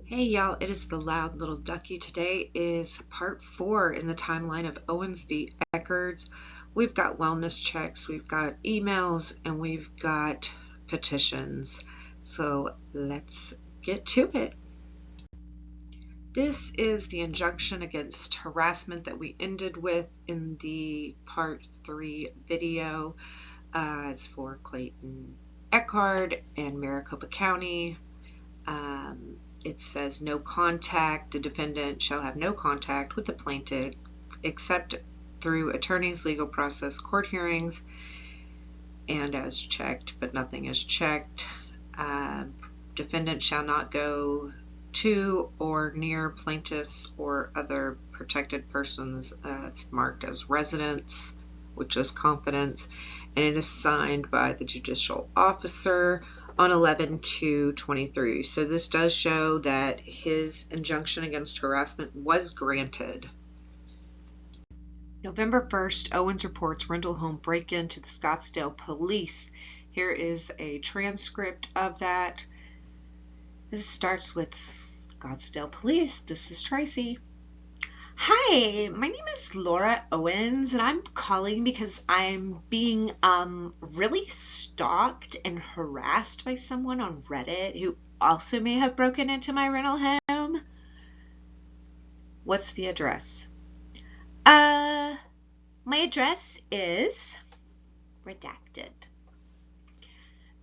Hey y'all, it is the loud little ducky. Today is part 4 in the timeline of Owens v. Echards. We've got wellness checks, we've got emails, and we've got petitions. So let's get to it. This is the injunction against harassment that we ended with in the part 3 video. It's for Clayton Echard and Maricopa County. It says no contact. The defendant shall have no contact with the plaintiff except through attorney's legal process, court hearings, and as checked, but nothing is checked. Defendant shall not go to or near plaintiffs or other protected persons. It's marked as residence, which is confidence, and it is signed by the judicial officer on 11/2/23. So this does show that his injunction against harassment was granted. November 1st, Owens reports rental home break-in to the Scottsdale police. Here is a transcript of that. This starts with Scottsdale police. This is Tracy. Hi, my name is Laura Owens, and I'm calling because I'm being really stalked and harassed by someone on Reddit who also may have broken into my rental home. What's the address? My address is redacted.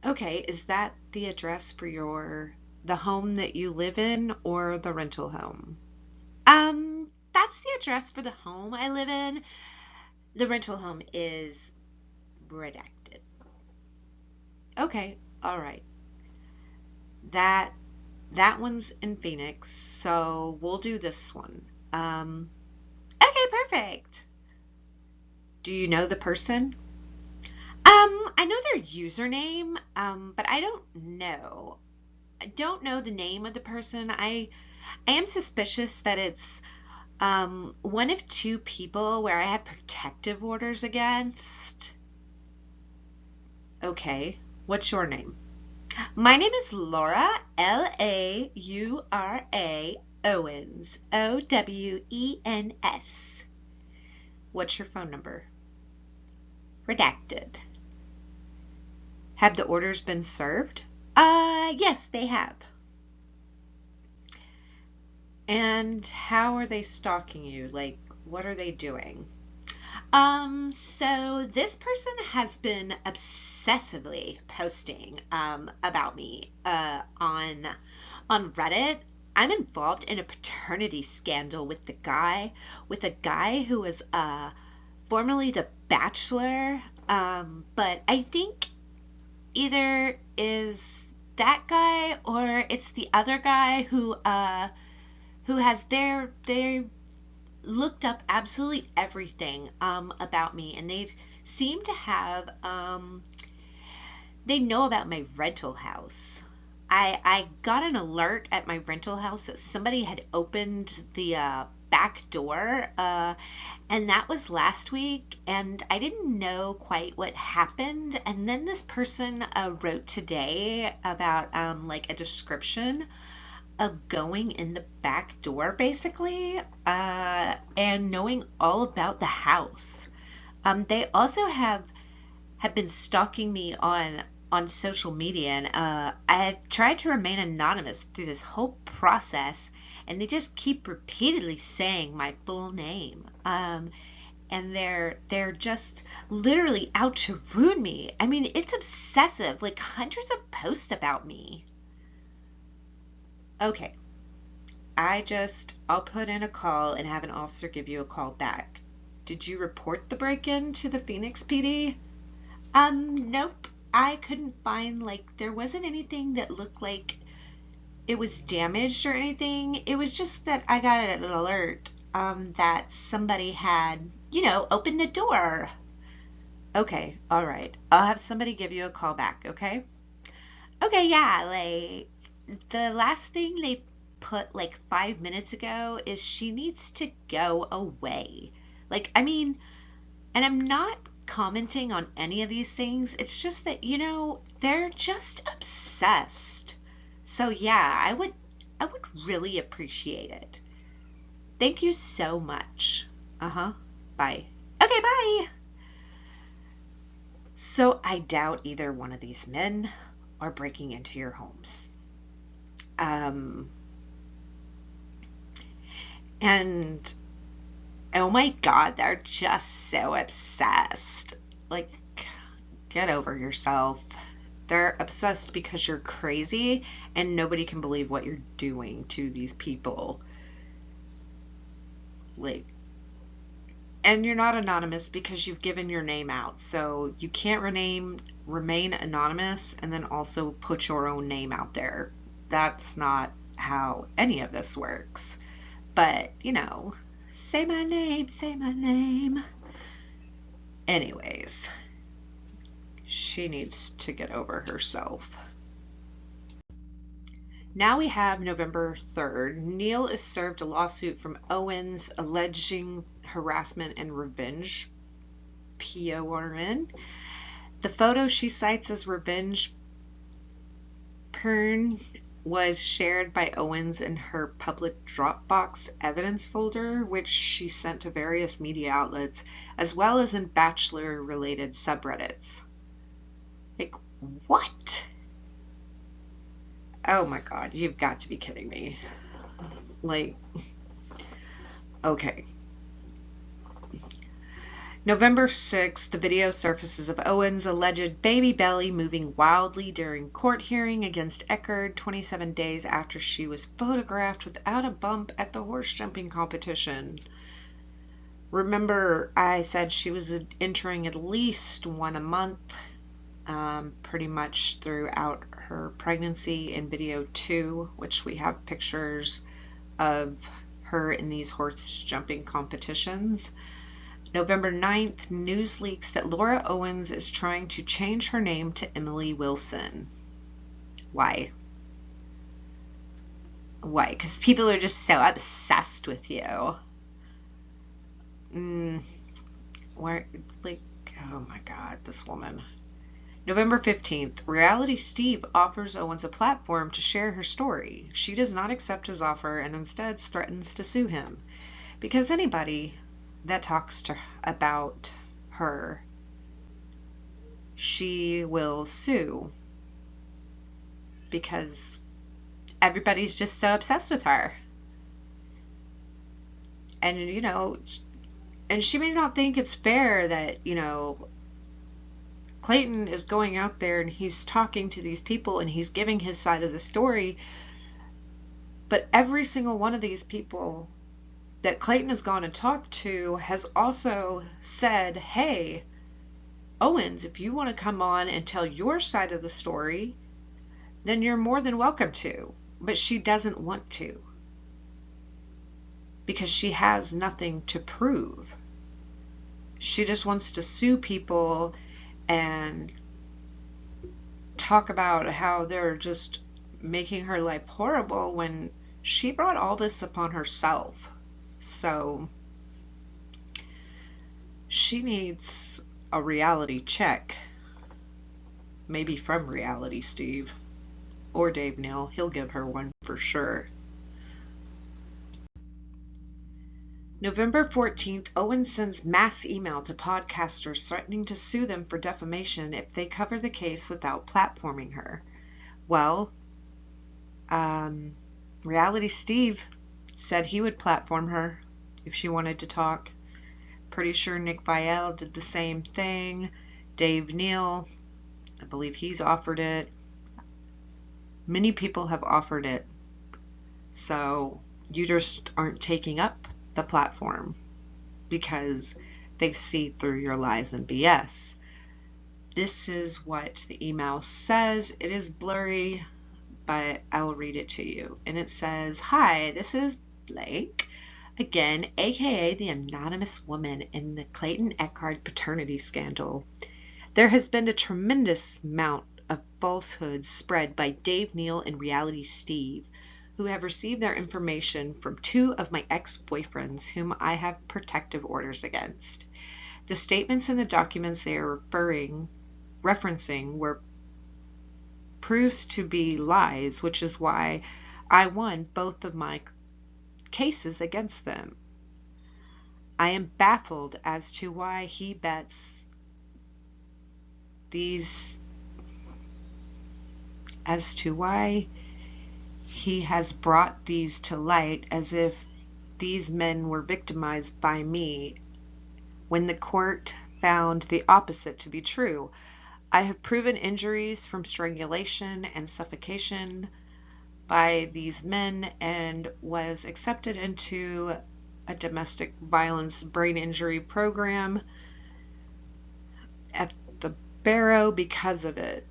Okay, is that the address for the home that you live in or the rental home? That's the address for the home I live in. The rental home is redacted. Okay, all right. That one's in Phoenix, so we'll do this one. Okay, perfect. Do you know the person? I know their username, but I don't know. I don't know the name of the person. I am suspicious that it's one of two people where I have protective orders against. Okay, what's your name? My name is Laura, Laura Owens, Owens. What's your phone number? Redacted. Have the orders been served? Yes, they have. And how are they stalking you? Like, what are they doing? So this person has been obsessively posting about me on Reddit. I'm involved in a paternity scandal with a guy who was formerly the Bachelor, but I think either is that guy or it's the other guy who has they looked up absolutely everything about me, and they seem to have they know about my rental house. I got an alert at my rental house that somebody had opened the back door, and that was last week, and I didn't know quite what happened. And then this person wrote today about like a description of going in the back door, basically, and knowing all about the house. They also have been stalking me on social media, and I've tried to remain anonymous through this whole process, and they just keep repeatedly saying my full name. And they're just literally out to ruin me. I mean, it's obsessive, like hundreds of posts about me. Okay, I'll put in a call and have an officer give you a call back. Did you report the break-in to the Phoenix PD? Nope. I couldn't find, there wasn't anything that looked like it was damaged or anything. It was just that I got an alert, that somebody had, opened the door. Okay, all right. I'll have somebody give you a call back, okay? Okay, yeah, the last thing they put 5 minutes ago is she needs to go away. And I'm not commenting on any of these things. It's just that, they're just obsessed. So yeah, I would really appreciate it. Thank you so much. Bye. Okay, bye. So I doubt either one of these men are breaking into your homes. And oh my God, they're just so obsessed. Like, get over yourself. They're obsessed because you're crazy and nobody can believe what you're doing to these people. Like, and you're not anonymous because you've given your name out. So you can't remain anonymous and then also put your own name out there. That's not how any of this works. But, say my name, say my name. Anyways, she needs to get over herself. Now we have November 3rd. Neil is served a lawsuit from Owens alleging harassment and revenge. PORN. The photo she cites as revenge porn was shared by Owens in her public Dropbox evidence folder, which she sent to various media outlets, as well as in Bachelor-related subreddits. Like, what? Oh my God, you've got to be kidding me. Like, okay. November 6th, the video surfaces of Owens' alleged baby belly moving wildly during court hearing against Echard 27 days after she was photographed without a bump at the horse jumping competition. Remember, I said she was entering at least one a month, pretty much throughout her pregnancy in video 2, which we have pictures of her in these horse jumping competitions. November 9th, news leaks that Laura Owens is trying to change her name to Emily Wilson. Why? Why? Because people are just so obsessed with you. Where, like, oh my God, this woman. November 15th, Reality Steve offers Owens a platform to share her story. She does not accept his offer and instead threatens to sue him. Because anybody that talks about her, she will sue. Because everybody's just so obsessed with her. And, and she may not think it's fair that, Clayton is going out there and he's talking to these people and he's giving his side of the story. But every single one of these people that Clayton has gone and talked to has also said, hey, Owens, if you want to come on and tell your side of the story, then you're more than welcome to. But she doesn't want to. Because she has nothing to prove. She just wants to sue people and talk about how they're just making her life horrible when she brought all this upon herself. So she needs a reality check. Maybe from Reality Steve or Dave Neal. He'll give her one for sure. November 14th, Owens sends mass email to podcasters threatening to sue them for defamation if they cover the case without platforming her. Well, Reality Steve said he would platform her if she wanted to talk. Pretty sure Nick Viall did the same thing. Dave Neal, I believe he's offered it. Many people have offered it. So you just aren't taking up the platform because they see through your lies and BS. This is what the email says. It is blurry, but I will read it to you. And it says, "Hi, this is Blake, again, aka the anonymous woman in the Clayton Echard paternity scandal. There has been a tremendous amount of falsehoods spread by Dave Neal and Reality Steve, who have received their information from 2 of my ex-boyfriends whom I have protective orders against. The statements and the documents they are referencing were proves to be lies, which is why I won both of my cases against them. I am baffled as to why he bets these, as to why he has brought these to light as if these men were victimized by me, when the court found the opposite to be true. I have proven injuries from strangulation and suffocation by these men and was accepted into a domestic violence brain injury program at the Barrow because of it.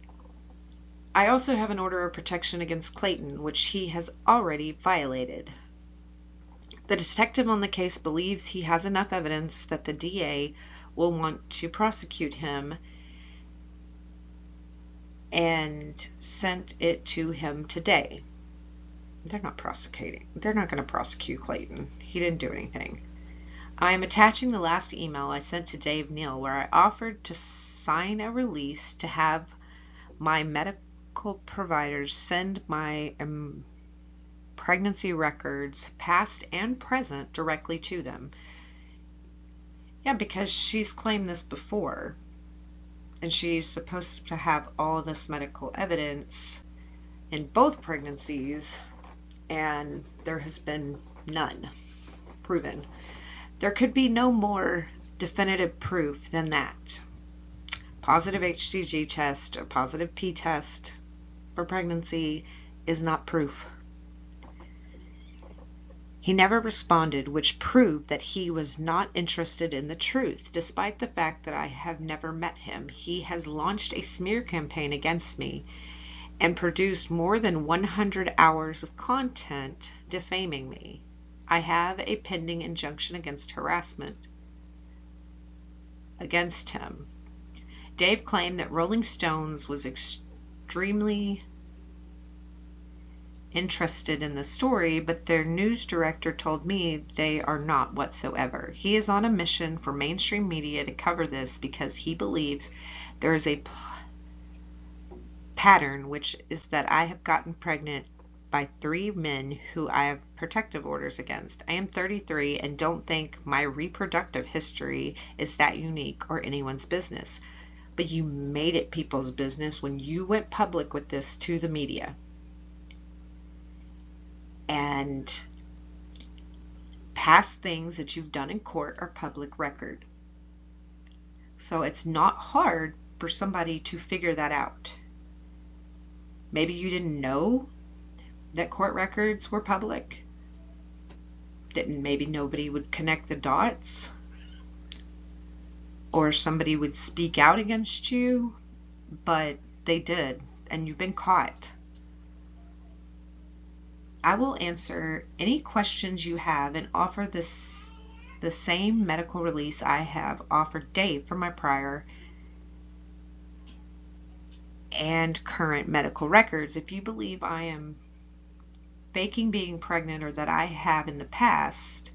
I also have an order of protection against Clayton, which he has already violated. The detective on the case believes he has enough evidence that the DA will want to prosecute him and sent it to him today. They're not prosecuting. They're not going to prosecute Clayton. He didn't do anything. I am attaching the last email I sent to Dave Neal where I offered to sign a release to have my medical providers send my pregnancy records, past and present, directly to them. Yeah, because she's claimed this before, and she's supposed to have all of this medical evidence in both pregnancies, and there has been none proven. There could be no more definitive proof than that. Positive HCG test or positive P test for pregnancy is not proof. He never responded, which proved that he was not interested in the truth. Despite the fact that I have never met him, he has launched a smear campaign against me and produced more than 100 hours of content defaming me. I have a pending injunction against harassment against him. Dave claimed that Rolling Stones was extremely interested in the story, but their news director told me they are not whatsoever. He is on a mission for mainstream media to cover this because he believes there is a pattern, which is that I have gotten pregnant by 3 men who I have protective orders against. I am 33 and don't think my reproductive history is that unique or anyone's business. But you made it people's business when you went public with this to the media. And past things that you've done in court are public record. So it's not hard for somebody to figure that out. Maybe you didn't know that court records were public. Maybe nobody would connect the dots. Or somebody would speak out against you. But they did. And you've been caught. I will answer any questions you have and offer the same medical release I have offered Dave for my prior and current medical records. If you believe I am faking being pregnant or that I have in the past,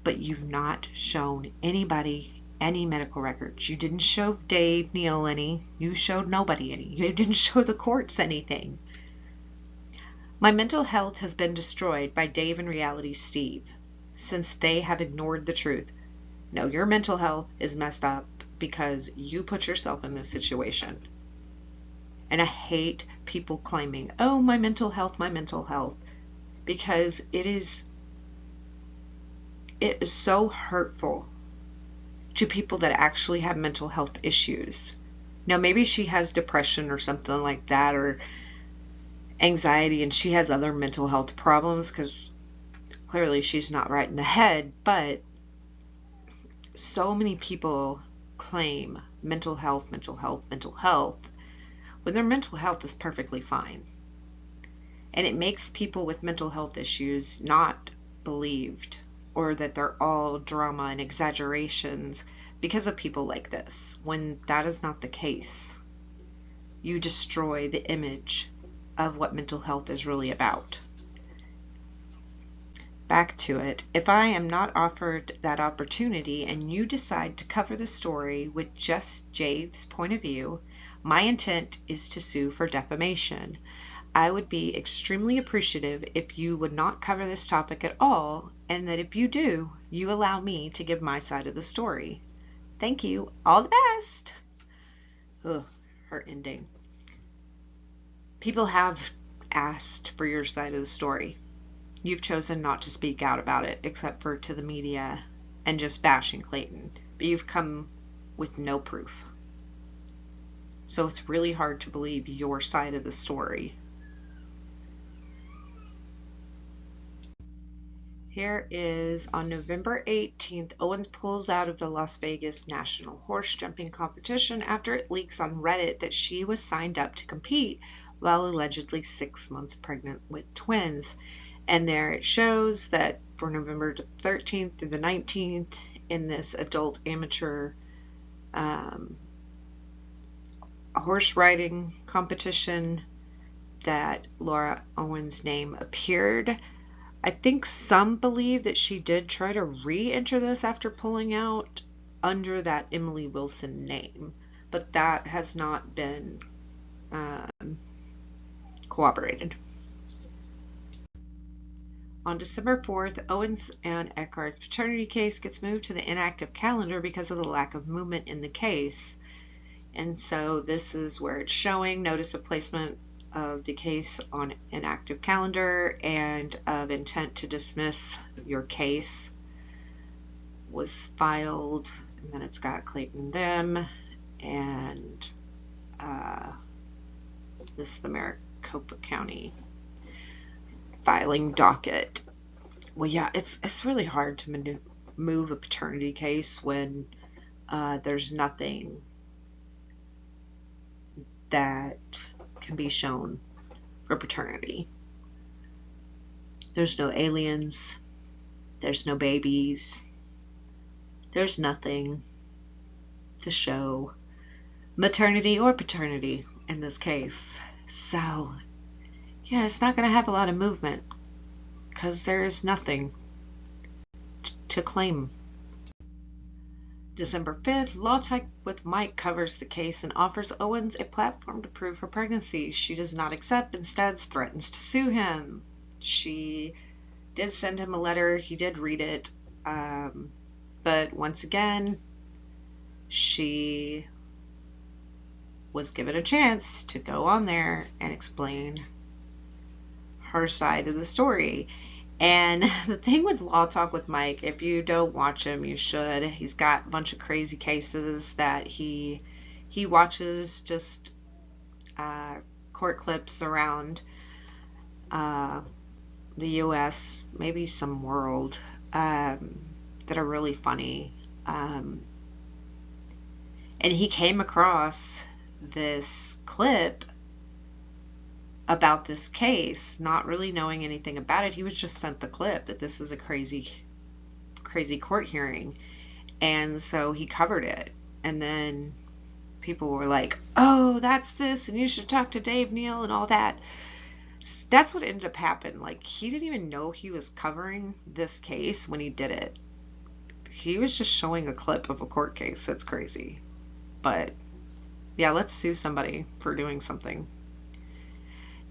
but you've not shown anybody any medical records. You didn't show Dave Neal any. You showed nobody any. You didn't show the courts anything. My mental health has been destroyed by Dave and Reality Steve since they have ignored the truth. No, your mental health is messed up because you put yourself in this situation. And I hate people claiming, oh, my mental health, because it is so hurtful to people that actually have mental health issues. Now, maybe she has depression or something like that, or anxiety, and she has other mental health problems because clearly she's not right in the head. But so many people claim mental health when their mental health is perfectly fine. And it makes people with mental health issues not believed, or that they're all drama and exaggerations because of people like this, when that is not the case. You destroy the image of what mental health is really about. Back to it. If I am not offered that opportunity and you decide to cover the story with just Dave's point of view, my intent is to sue for defamation. I would be extremely appreciative if you would not cover this topic at all, and that if you do, you allow me to give my side of the story. Thank you. All the best. Ugh, her ending. People have asked for your side of the story. You've chosen not to speak out about it, except for to the media and just bashing Clayton. But you've come with no proof. So it's really hard to believe your side of the story. Here is on November 18th, Owens pulls out of the Las Vegas National Horse Jumping Competition after it leaks on Reddit that she was signed up to compete while allegedly 6 months pregnant with twins. And there it shows that for November 13th through the 19th in this adult amateur horse riding competition that Laura Owens' name appeared. I think some believe that she did try to re-enter this after pulling out under that Emily Wilson name, but that has not been corroborated. On December 4th, Owens and Echard's paternity case gets moved to the inactive calendar because of the lack of movement in the case. And so this is where it's showing notice of placement of the case on inactive calendar and of intent to dismiss your case was filed. And then it's got Clayton and them and this is the Maricopa County filing docket. Well, yeah, it's really hard to move a paternity case when there's nothing that can be shown for paternity. There's no aliens, there's no babies, there's nothing to show maternity or paternity in this case. So yeah, it's not going to have a lot of movement because there is nothing to claim. December 5th, Law Tech with Mike covers the case and offers Owens a platform to prove her pregnancy. She does not accept, instead threatens to sue him. She did send him a letter. He did read it. But once again, she was given a chance to go on there and explain her side of the story. And the thing with Law Talk with Mike, if you don't watch him, you should. He's got a bunch of crazy cases that he watches, just court clips around the U.S., maybe some world, that are really funny. And he came across this clip about this case, not really knowing anything about it. He was just sent the clip that this is a crazy court hearing, and so he covered it. And then people were like, oh, that's this, and you should talk to Dave Neal and all that. That's what ended up happening. Like, he didn't even know he was covering this case when he did it. He was just showing a clip of a court case. That's crazy. But yeah, let's sue somebody for doing something.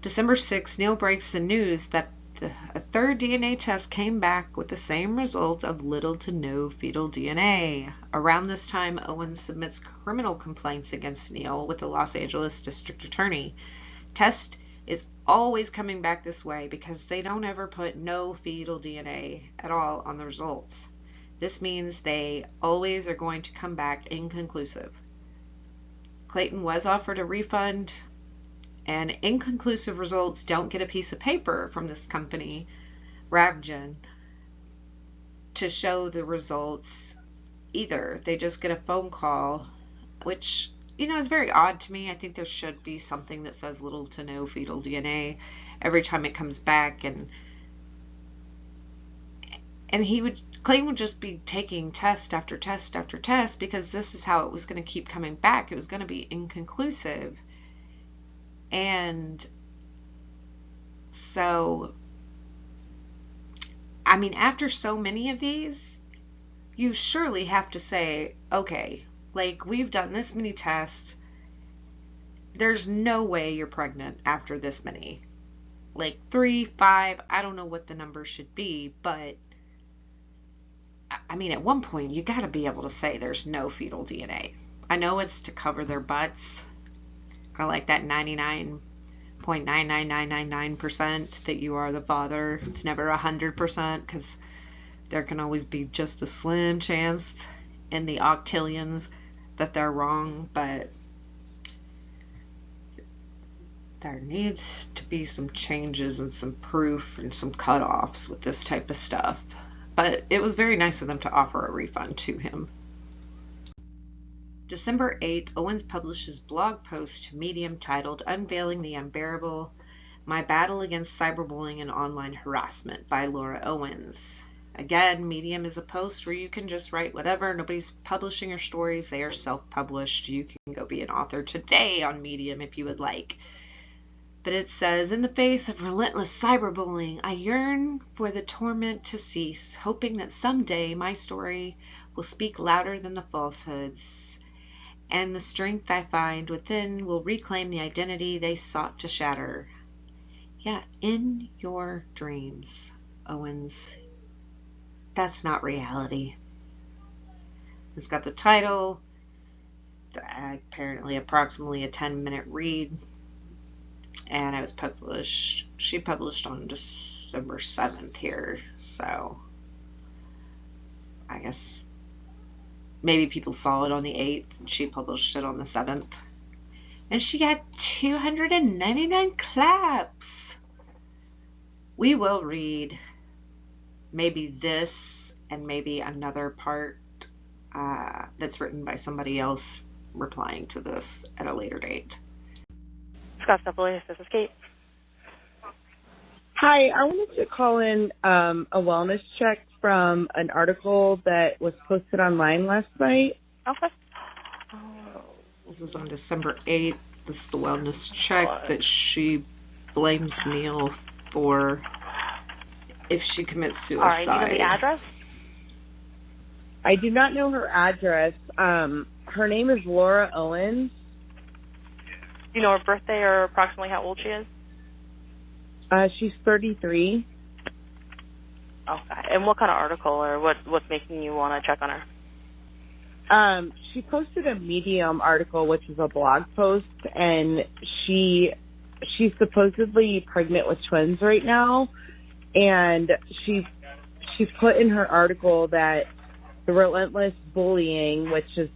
December 6th, Neal breaks the news that a third DNA test came back with the same result of little to no fetal DNA. Around this time, Owens submits criminal complaints against Neal with the Los Angeles District Attorney. Test is always coming back this way because they don't ever put no fetal DNA at all on the results. This means they always are going to come back inconclusive. Clayton was offered a refund, and inconclusive results don't get a piece of paper from this company, Ravgen, to show the results either. They just get a phone call, which, is very odd to me. I think there should be something that says little to no fetal DNA every time it comes back, and Clayton would just be taking test after test after test because this is how it was going to keep coming back. It was going to be inconclusive. And so, after so many of these, you surely have to say, okay, like, we've done this many tests. There's no way you're pregnant after this many. like 3, 5, I don't know what the number should be, but I mean, at one point, you got to be able to say there's no fetal DNA. I know it's to cover their butts, or like that 99.99999% that you are the father. It's never 100% because there can always be just a slim chance in the octillions that they're wrong, but there needs to be some changes and some proof and some cutoffs with this type of stuff. But it was very nice of them to offer a refund to him. December 8th, Owens published his blog post to Medium titled Unveiling the Unbearable, My Battle Against Cyberbullying and Online Harassment by Laura Owens. Again, Medium is a post where you can just write whatever. Nobody's publishing your stories. They are self-published. You can go be an author today on Medium if you would like. But it says, in the face of relentless cyberbullying, I yearn for the torment to cease, hoping that someday my story will speak louder than the falsehoods, and the strength I find within will reclaim the identity they sought to shatter. Yeah, in your dreams, Owens. That's not reality. It's got the title, apparently approximately a 10-minute read. And she published on December 7th here, so I guess maybe people saw it on the 8th, and she published it on the 7th. And she got 299 claps. We will read maybe this and maybe another part that's written by somebody else replying to this at a later date. Scottsdale Police, this is Kate. Hi, I wanted to call in a wellness check from an article that was posted online last night. Okay. This was on December 8th. This is the wellness check that she blames Neil for if she commits suicide. All right, do you know the address? I do not know her address. Her name is Laura Owens. Do you know her birthday or approximately how old she is? She's 33. Okay. And what kind of article or what's making you want to check on her? She posted a Medium article, which is a blog post, and she's supposedly pregnant with twins right now, and she put in her article that the relentless bullying, which is,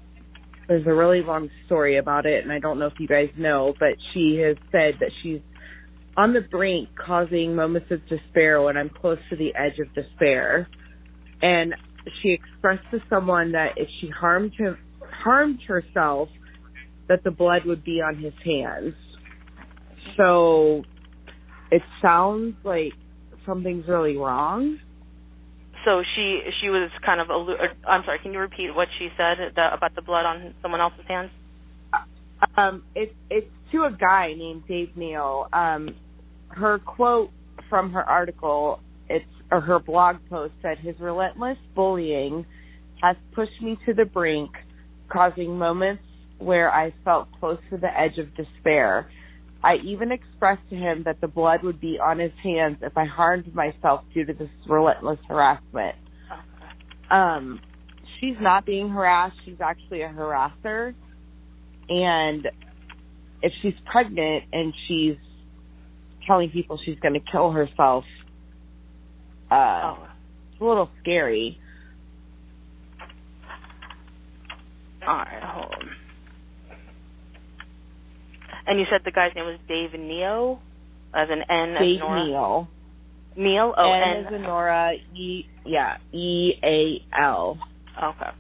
there's a really long story about it, and I don't know if you guys know, but she has said that she's on the brink, causing moments of despair when I'm close to the edge of despair. And she expressed to someone that if she harmed herself, that the blood would be on his hands. So it sounds like something's really wrong. So she was kind of, I'm sorry, can you repeat what she said about the blood on someone else's hands? It's to a guy named Dave Neal. Her quote from her article, or her blog post said, his relentless bullying has pushed me to the brink, causing moments where I felt close to the edge of despair. I even expressed to him that the blood would be on his hands if I harmed myself due to this relentless harassment. She's not being harassed. She's actually a harasser. And if she's pregnant and she's telling people she's going to kill herself, it's a little scary. All right, hold on. And you said the guy's name was Dave Neo, as an N as Dave Nora? Neal. Neal? Oh, N as in Nora, E-A-L. Okay.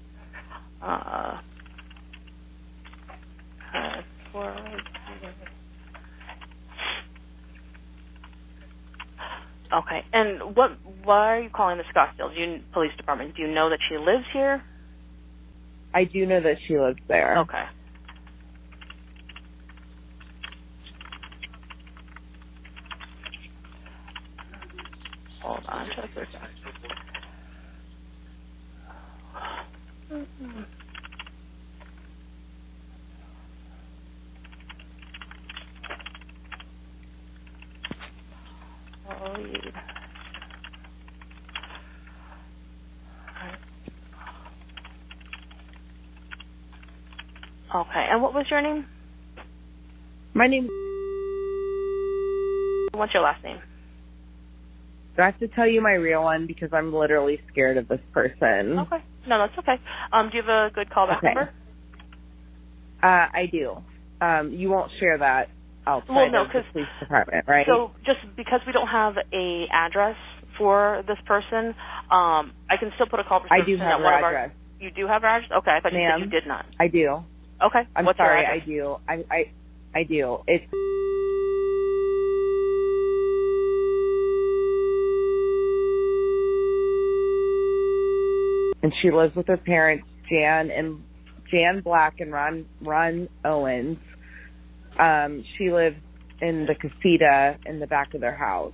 Okay, and why are you calling the Scottsdale Police Department? Do you know that she lives here? I do know that she lives there. Okay. Hold on just a second. lead. Okay, and what was your name? My name. What's your last name? Do I have to tell you my real one because I'm literally scared of this person? Okay. No, that's okay. Do you have a good callback number? I do. You won't share that outside of the police department, right? So just because we don't have a address for this person, I can still put a call. I do have her address. You do have her address? Okay, I thought you said you did not. I do. Okay. I'm What's sorry, your I address? do. I do. It's and she lives with her parents, Jan Black and Ron Owens. She lives in the casita in the back of their house.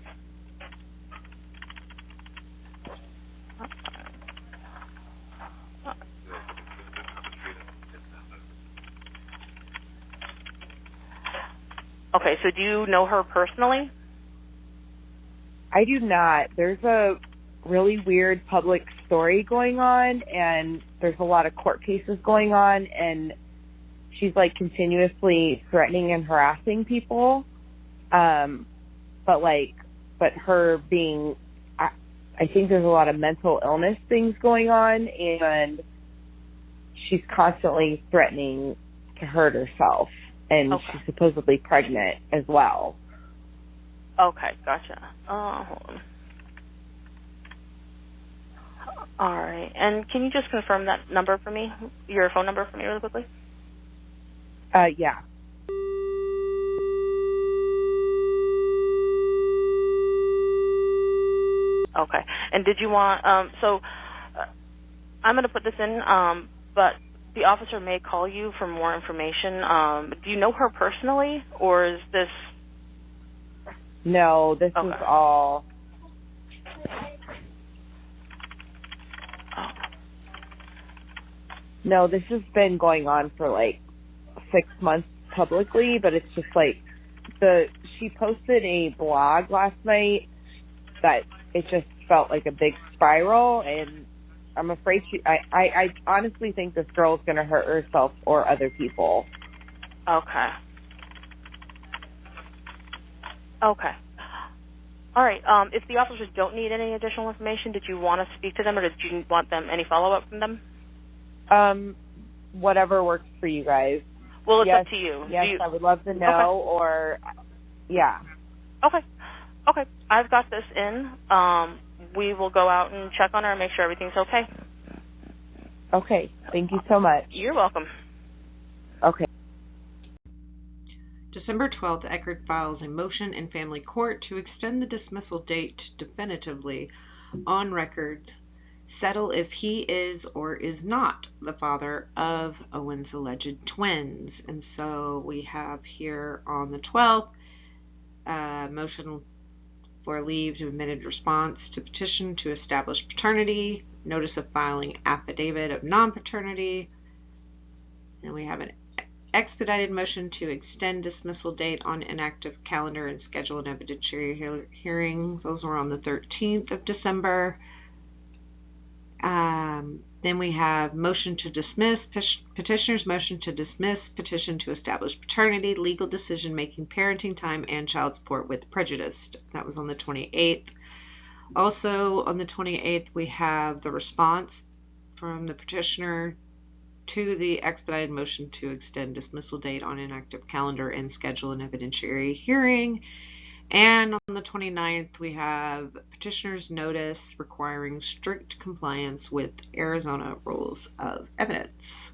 Okay, so do you know her personally? I do not. There's a really weird public story going on, and there's a lot of court cases going on, and she's like continuously threatening and harassing people. But her being, I think there's a lot of mental illness things going on, and she's constantly threatening to hurt herself, and she's supposedly pregnant as well. Okay, gotcha. Hold on. All right. And can you just confirm that number for me, your phone number for me really quickly? Yeah. Okay. And did you want, I'm going to put this in, but the officer may call you for more information. Do you know her personally, or is this? No, this is all. No, this has been going on for like 6 months publicly, but it's just like she posted a blog last night that it just felt like a big spiral, and I'm afraid I honestly think this girl is going to hurt herself or other people. Okay. Okay. All right. If the officers don't need any additional information, did you want to speak to them, or did you want any follow-up from them? Whatever works for you guys. Well, it's up to you. Yes, I would love to know, or, yeah. Okay. Okay. I've got this in. We will go out and check on her and make sure everything's okay. Okay. Thank you so much. You're welcome. Okay. December 12th, Echard files a motion in family court to extend the dismissal date definitively on record, settle if he is or is not the father of Owens' alleged twins. And so we have here on the 12th, motion for leave to amended response to petition to establish paternity, notice of filing affidavit of non-paternity, and we have an expedited motion to extend dismissal date on inactive calendar and schedule an evidentiary hearing. Those were on the 13th of December. Then we have motion to dismiss, petitioner's motion to dismiss, petition to establish paternity, legal decision-making, parenting time, and child support with prejudice. That was on the 28th. Also on the 28th, we have the response from the petitioner to the expedited motion to extend dismissal date on inactive calendar and schedule an evidentiary hearing. And on the 29th, we have petitioner's notice requiring strict compliance with Arizona rules of evidence.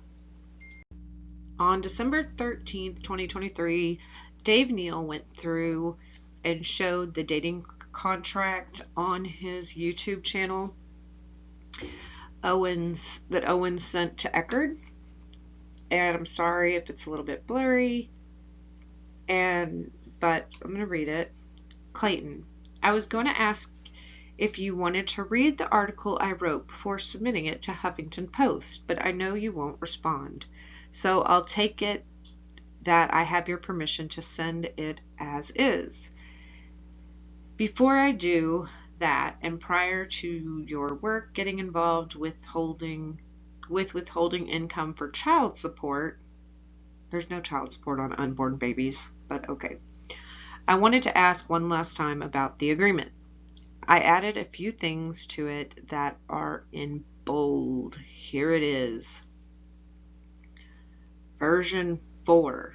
On December 13th, 2023, Dave Neal went through and showed the dating contract on his YouTube channel that Owens sent to Echard. And I'm sorry if it's a little bit blurry, but I'm going to read it. Clayton, I was going to ask if you wanted to read the article I wrote before submitting it to Huffington Post, but I know you won't respond. So I'll take it that I have your permission to send it as is. Before I do that, and prior to your work getting involved with withholding income for child support, there's no child support on unborn babies, but okay. I wanted to ask one last time about the agreement. I added a few things to it that are in bold. Here it is. Version 4.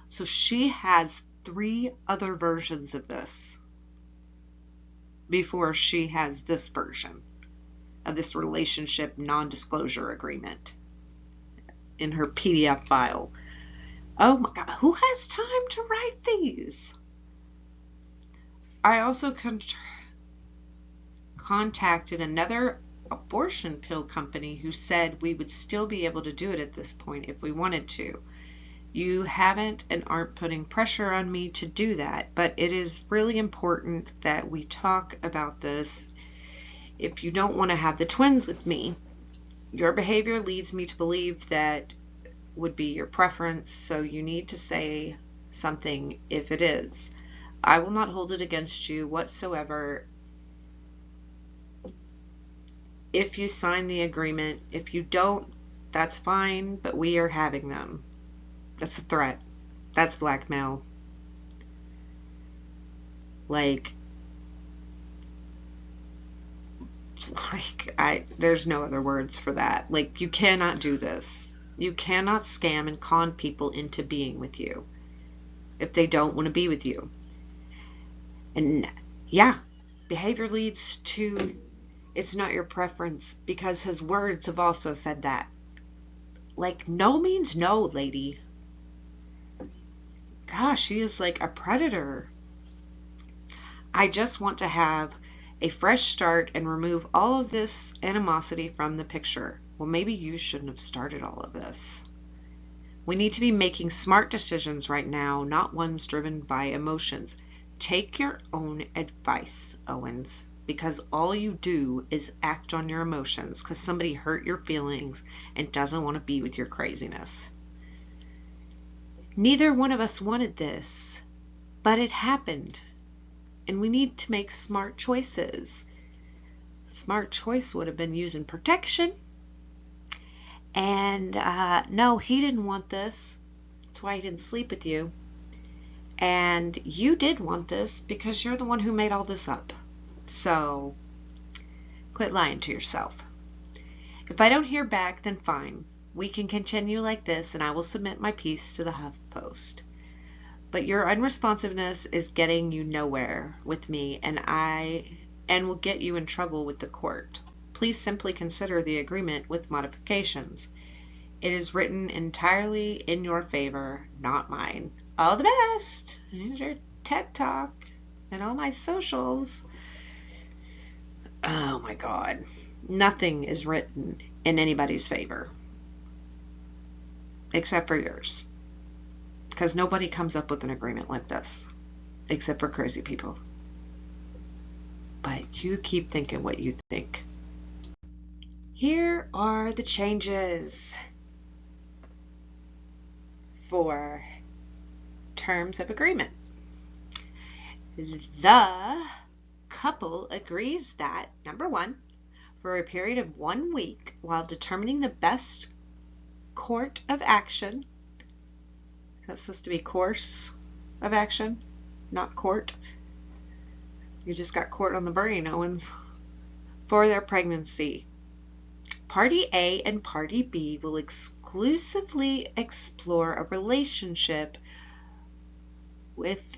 So she has 3 other versions of this before she has this version of this relationship non-disclosure agreement in her PDF file. Oh my God, who has time to write these? I also contacted another abortion pill company who said we would still be able to do it at this point if we wanted to. You haven't and aren't putting pressure on me to do that, but it is really important that we talk about this. If you don't want to have the twins with me, your behavior leads me to believe that would be your preference, so you need to say something if it is. I will not hold it against you whatsoever if you sign the agreement. If you don't, that's fine, but we are having them. That's a threat. That's blackmail. There's no other words for that. You cannot do this. You cannot scam and con people into being with you if they don't want to be with you. And yeah, behavior leads to it's not your preference, because his words have also said that. No means no, lady. Gosh, she is like a predator. I just want to have a fresh start and remove all of this animosity from the picture. Well, maybe you shouldn't have started all of this. We need to be making smart decisions right now, not ones driven by emotions. Take your own advice, Owens, because all you do is act on your emotions because somebody hurt your feelings and doesn't want to be with your craziness. Neither one of us wanted this, but it happened, and we need to make smart choices. Smart choice would have been using protection, and no, he didn't want this. That's why he didn't sleep with you. And you did want this because you're the one who made all this up. So quit lying to yourself. If I don't hear back, then fine. We can continue like this, and I will submit my piece to the HuffPost. But your unresponsiveness is getting you nowhere with me, and will get you in trouble with the court. Please simply consider the agreement with modifications. It is written entirely in your favor, not mine. All the best. Here's your TED Talk and all my socials. Oh my God. Nothing is written in anybody's favor. Except for yours. Because nobody comes up with an agreement like this. Except for crazy people. But you keep thinking what you think. Here are the changes for terms of agreement. The couple agrees that, number 1, for a period of 1 week, while determining the best court of action, that's supposed to be course of action, not court. You just got court on the brain, Owens. For their pregnancy, Party A and Party B will exclusively explore a relationship with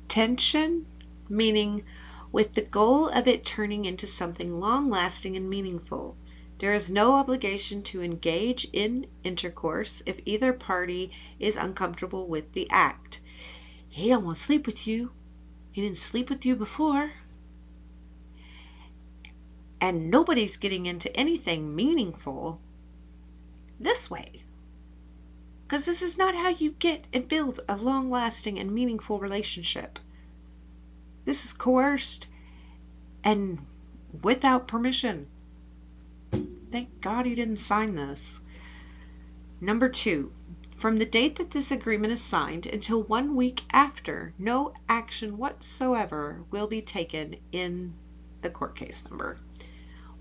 intention, meaning with the goal of it turning into something long-lasting and meaningful. There is no obligation to engage in intercourse if either party is uncomfortable with the act. He don't want to sleep with you. He didn't sleep with you before. And nobody's getting into anything meaningful this way. Because this is not how you get and build a long-lasting and meaningful relationship. This is coerced and without permission. Thank God he didn't sign this. Number 2, from the date that this agreement is signed until 1 week after, no action whatsoever will be taken in the court case number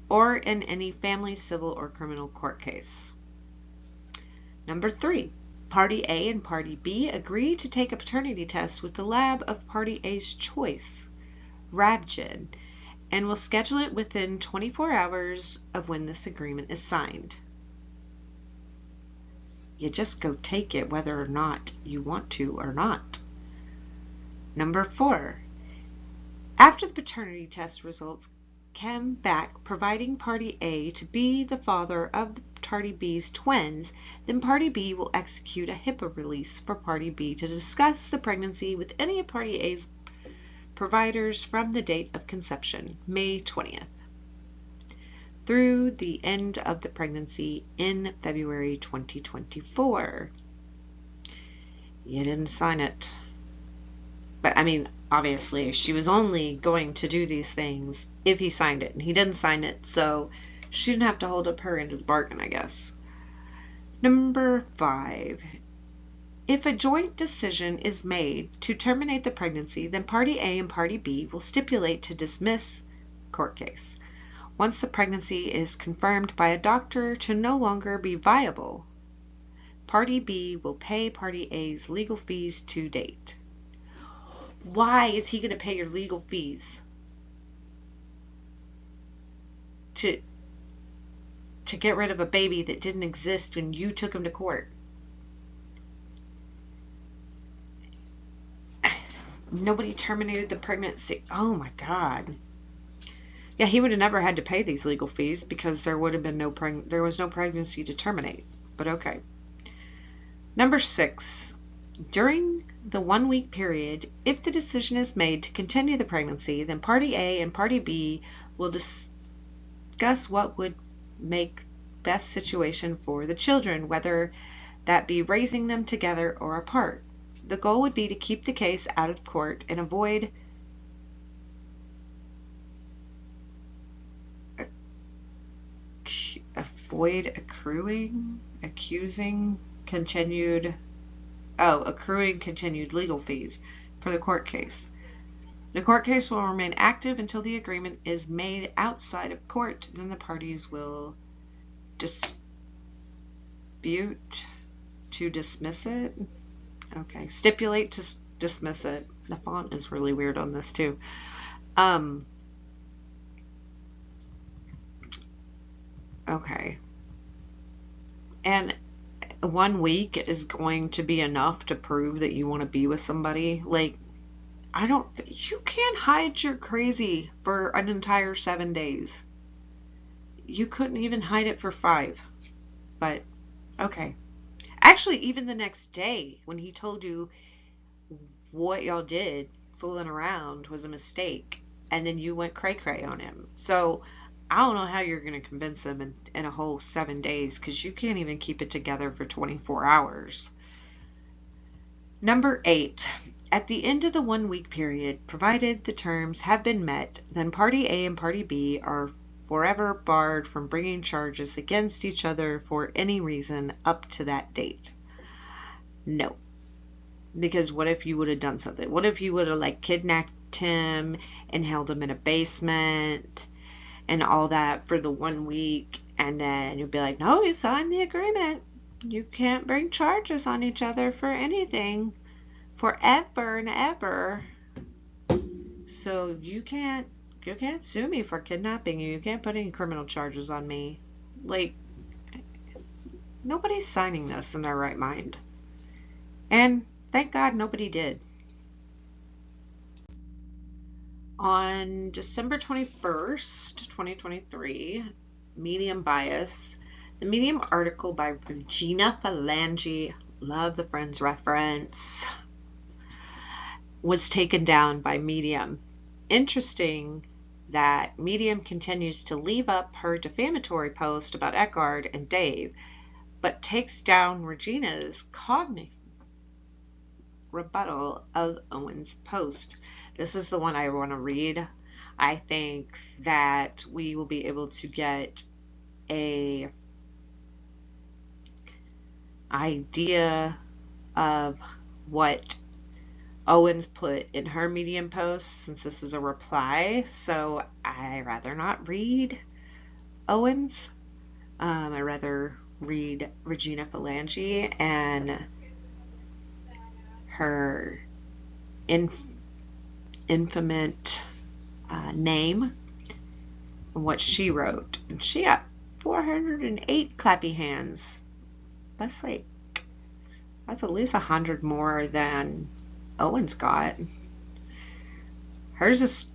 or in any family, civil, or criminal court case. Number 3, Party A and Party B agree to take a paternity test with the lab of Party A's choice, Rabgen, and will schedule it within 24 hours of when this agreement is signed. You just go take it whether or not you want to or not. Number 4, after the paternity test results come back providing Party A to be the father of Party B's twins, then Party B will execute a HIPAA release for Party B to discuss the pregnancy with any of Party A's providers from the date of conception, May 20th, through the end of the pregnancy in February 2024. You didn't sign it. But I mean, obviously, she was only going to do these things if he signed it, and he didn't sign it, so she didn't have to hold up her end of the bargain, I guess. Number 5. If a joint decision is made to terminate the pregnancy, then Party A and Party B will stipulate to dismiss court case. Once the pregnancy is confirmed by a doctor to no longer be viable, Party B will pay Party A's legal fees to date. Why is he going to pay your legal fees? To get rid of a baby that didn't exist when you took him to court. Nobody terminated the pregnancy. Oh my God. Yeah, he would have never had to pay these legal fees because there would have been there was no pregnancy to terminate. But okay. Number 6. During the 1 week period, if the decision is made to continue the pregnancy, then Party A and Party B will discuss what would make best situation for the children, whether that be raising them together or apart. The goal would be to keep the case out of court and avoid accruing continued legal fees for the court case. The court case will remain active until the agreement is made outside of court. Then the parties will dispute to dismiss it. Okay, stipulate to dismiss it. The font is really weird on this too. Okay. And 1 week is going to be enough to prove that you want to be with somebody. Like, you can't hide you're crazy for an entire 7 days. You couldn't even hide it for 5. But, okay. Actually, even the next day, when he told you what y'all did, fooling around, was a mistake, and then you went cray-cray on him. So, I don't know how you're going to convince him in a whole 7 days, because you can't even keep it together for 24 hours. Number 8. At the end of the 1 week period, provided the terms have been met, then Party A and Party B are forever barred from bringing charges against each other for any reason up to that date. No. Because what if you would have done something? What if you would have kidnapped him and held him in a basement and all that for the 1 week, and then you'd be like, no, you signed the agreement. You can't bring charges on each other for anything forever and ever. So you can't sue me for kidnapping you. You can't put any criminal charges on me. Nobody's signing this in their right mind. And thank God nobody did. On December 21st, 2023, Medium Bias, the Medium article by Regina Phalange, love the Friends reference, was taken down by Medium. Interesting that Medium continues to leave up her defamatory post about Echard and Dave, but takes down Regina's cognitive rebuttal of Owens' post. This is the one I want to read. I think that we will be able to get a idea of what Owens put in her Medium post, since this is a reply, so I rather not read Owens. I rather read Regina Phalange and her infamous name and what she wrote. And she got 408 clappy hands. That's at least 100 more than Owens got. Hers is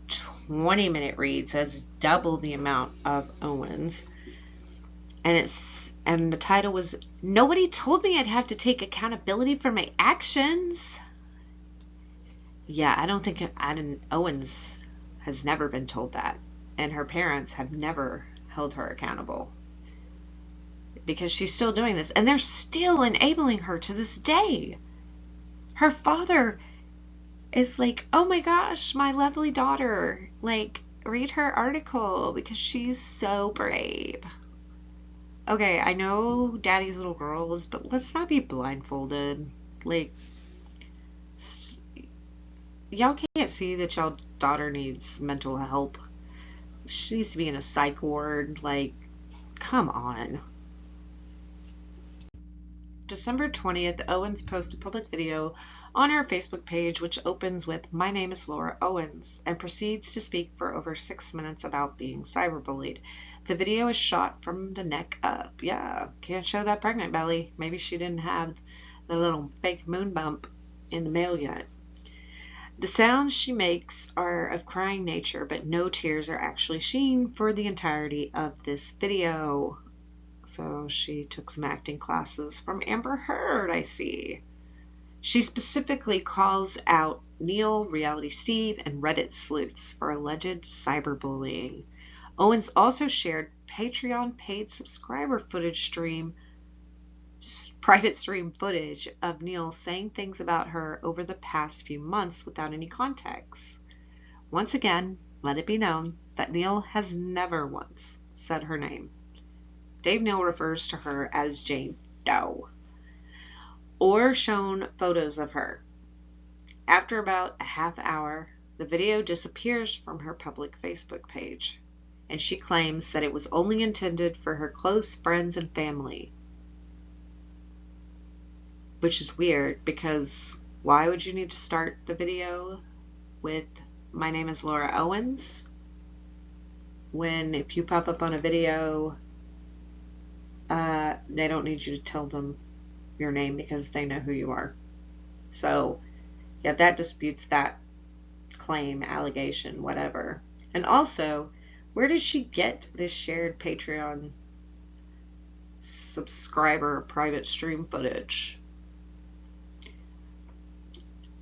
20-minute read, so it's double the amount of Owens. And the title was, "Nobody told me I'd have to take accountability for my actions." Yeah, I don't think Owens has never been told that, and her parents have never held her accountable, because she's still doing this, and they're still enabling her to this day. Her father is like, "Oh my gosh, my lovely daughter, like, read her article because she's so brave." Okay, I know daddy's little girls, but let's not be blindfolded. Like, y'all can't see that y'all daughter needs mental help. She needs to be in a psych ward. Like, come on. December 20th, Owens posted a public video on her Facebook page, which opens with, "My name is Laura Owens," and proceeds to speak for over 6 minutes about being cyberbullied. The video is shot from the neck up. Yeah, can't show that pregnant belly. Maybe she didn't have the little fake moon bump in the mail yet. The sounds she makes are of crying nature, but no tears are actually seen for the entirety of this video. So she took some acting classes from Amber Heard, I see. She specifically calls out Neil, Reality Steve, and Reddit sleuths for alleged cyberbullying. Owens also shared Patreon paid subscriber private stream footage of Neil saying things about her over the past few months without any context. Once again, let it be known that Neil has never once said her name. Dave Neal refers to her as Jane Doe, or shown photos of her. After about a half hour, the video disappears from her public Facebook page, and she claims that it was only intended for her close friends and family. Which is weird, because why would you need to start the video with "My name is Laura Owens" when if you pop up on a video, they don't need you to tell them your name because they know who you are. So, yeah, that disputes that claim, allegation, whatever. And also, where did she get this shared Patreon subscriber private stream footage?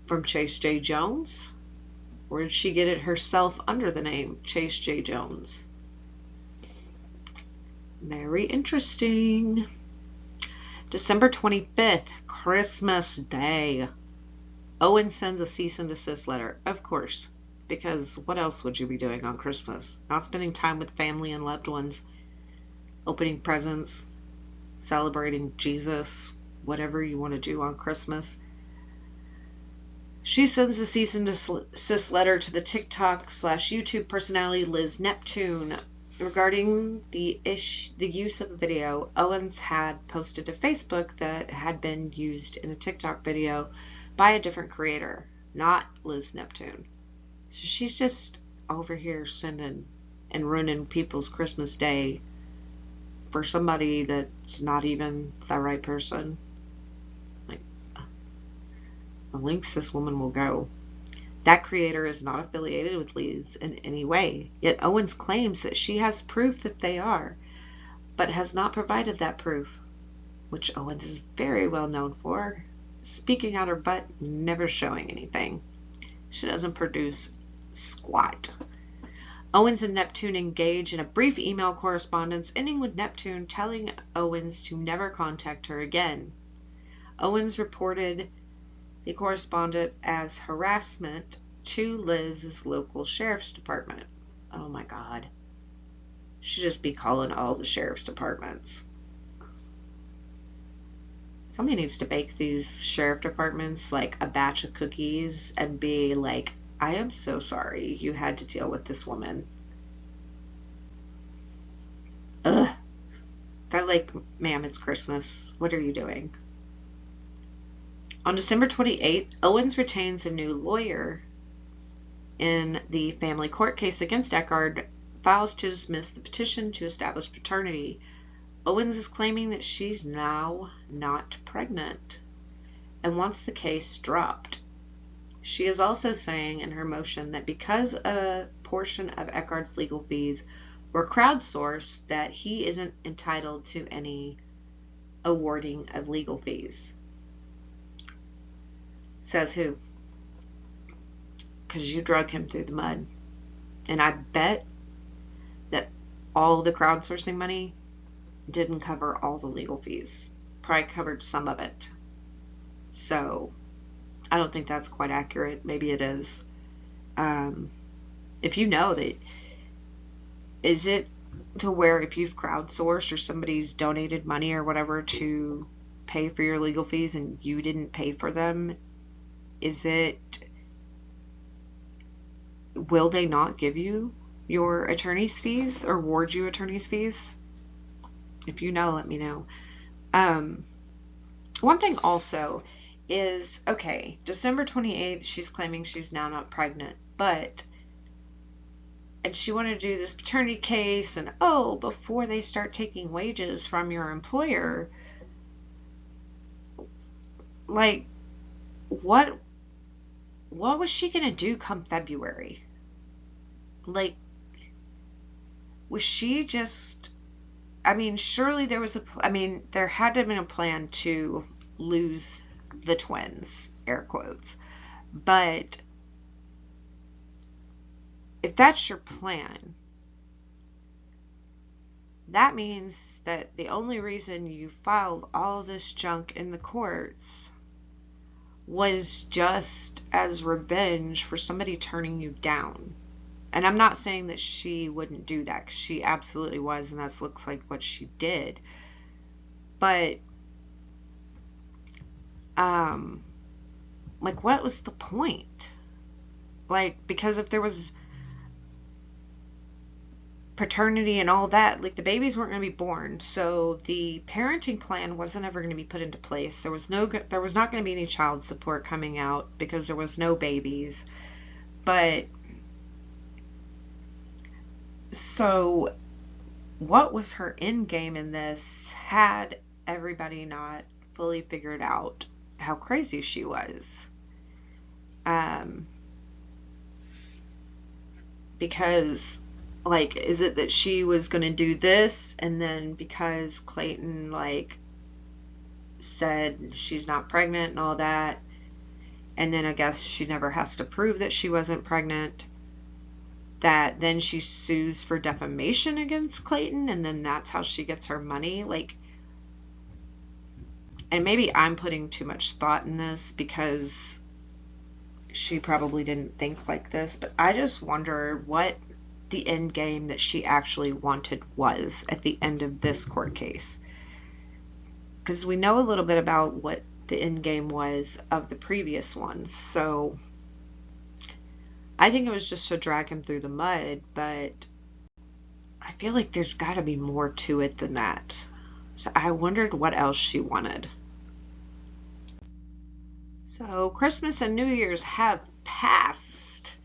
From Chase J. Jones? Or did she get it herself under the name Chase J. Jones? Very interesting. December 25th, Christmas Day. Owen sends a cease and desist letter. Of course, because what else would you be doing on Christmas? Not spending time with family and loved ones, opening presents, celebrating Jesus, whatever you want to do on Christmas. She sends a cease and desist letter to the TikTok/YouTube personality Liz Neptune regarding the use of a video Owens had posted to Facebook that had been used in a TikTok video by a different creator, not Liz Neptune. So she's just over here sending and ruining people's Christmas Day for somebody that's not even the right person. Like, the lengths this woman will go. That creator is not affiliated with Liz in any way, yet Owens claims that she has proof that they are, but has not provided that proof, which Owens is very well known for, speaking out her butt, never showing anything. She doesn't produce squat. Owens and Neptune engage in a brief email correspondence, ending with Neptune telling Owens to never contact her again. Owens reported the correspondent as harassment to Liz's local sheriff's department. Oh my God. Should just be calling all the sheriff's departments. Somebody needs to bake these sheriff departments like a batch of cookies and be like, I am so sorry you had to deal with this woman. Ugh. They're like, ma'am, it's Christmas. What are you doing? On December 28th, Owens retains a new lawyer in the family court case against Echard, files to dismiss the petition to establish paternity. Owens is claiming that she's now not pregnant and wants the case dropped. She is also saying in her motion that because a portion of Echard's legal fees were crowdsourced, that he isn't entitled to any awarding of legal fees. Says who? Because you drug him through the mud. And I bet that all the crowdsourcing money didn't cover all the legal fees. Probably covered some of it. So, I don't think that's quite accurate. Maybe it is. If you know that, is it to where if you've crowdsourced or somebody's donated money or whatever to pay for your legal fees and you didn't pay for them, will they not give you your attorney's fees or award you attorney's fees? If you know, let me know. One thing also is, okay, December 28th, she's claiming she's now not pregnant, and she wanted to do this paternity case, and before they start taking wages from your employer, like, what was she going to do come February? Like, was she just, surely there was there had to have been a plan to lose the twins, air quotes. But if that's your plan, that means that the only reason you filed all of this junk in the courts was just as revenge for somebody turning you down. And I'm not saying that she wouldn't do that, because she absolutely was, and that looks like what she did. But, like, what was the point? Like, because if there was paternity and all that, like, the babies weren't going to be born, so the parenting plan wasn't ever going to be put into place. There was not going to be any child support coming out because there was no babies. But so what was her end game in this, had everybody not fully figured out how crazy she was? Because, like, is it that she was going to do this, and then because Clayton, like, said she's not pregnant and all that, and then I guess she never has to prove that she wasn't pregnant, that then she sues for defamation against Clayton, and then that's how she gets her money? Like, and maybe I'm putting too much thought in this because she probably didn't think like this, but I just wonder what the end game that she actually wanted was at the end of this court case. Because we know a little bit about what the end game was of the previous ones, so I think it was just to drag him through the mud, but I feel like there's got to be more to it than that. So I wondered what else she wanted. So Christmas and New Year's have passed,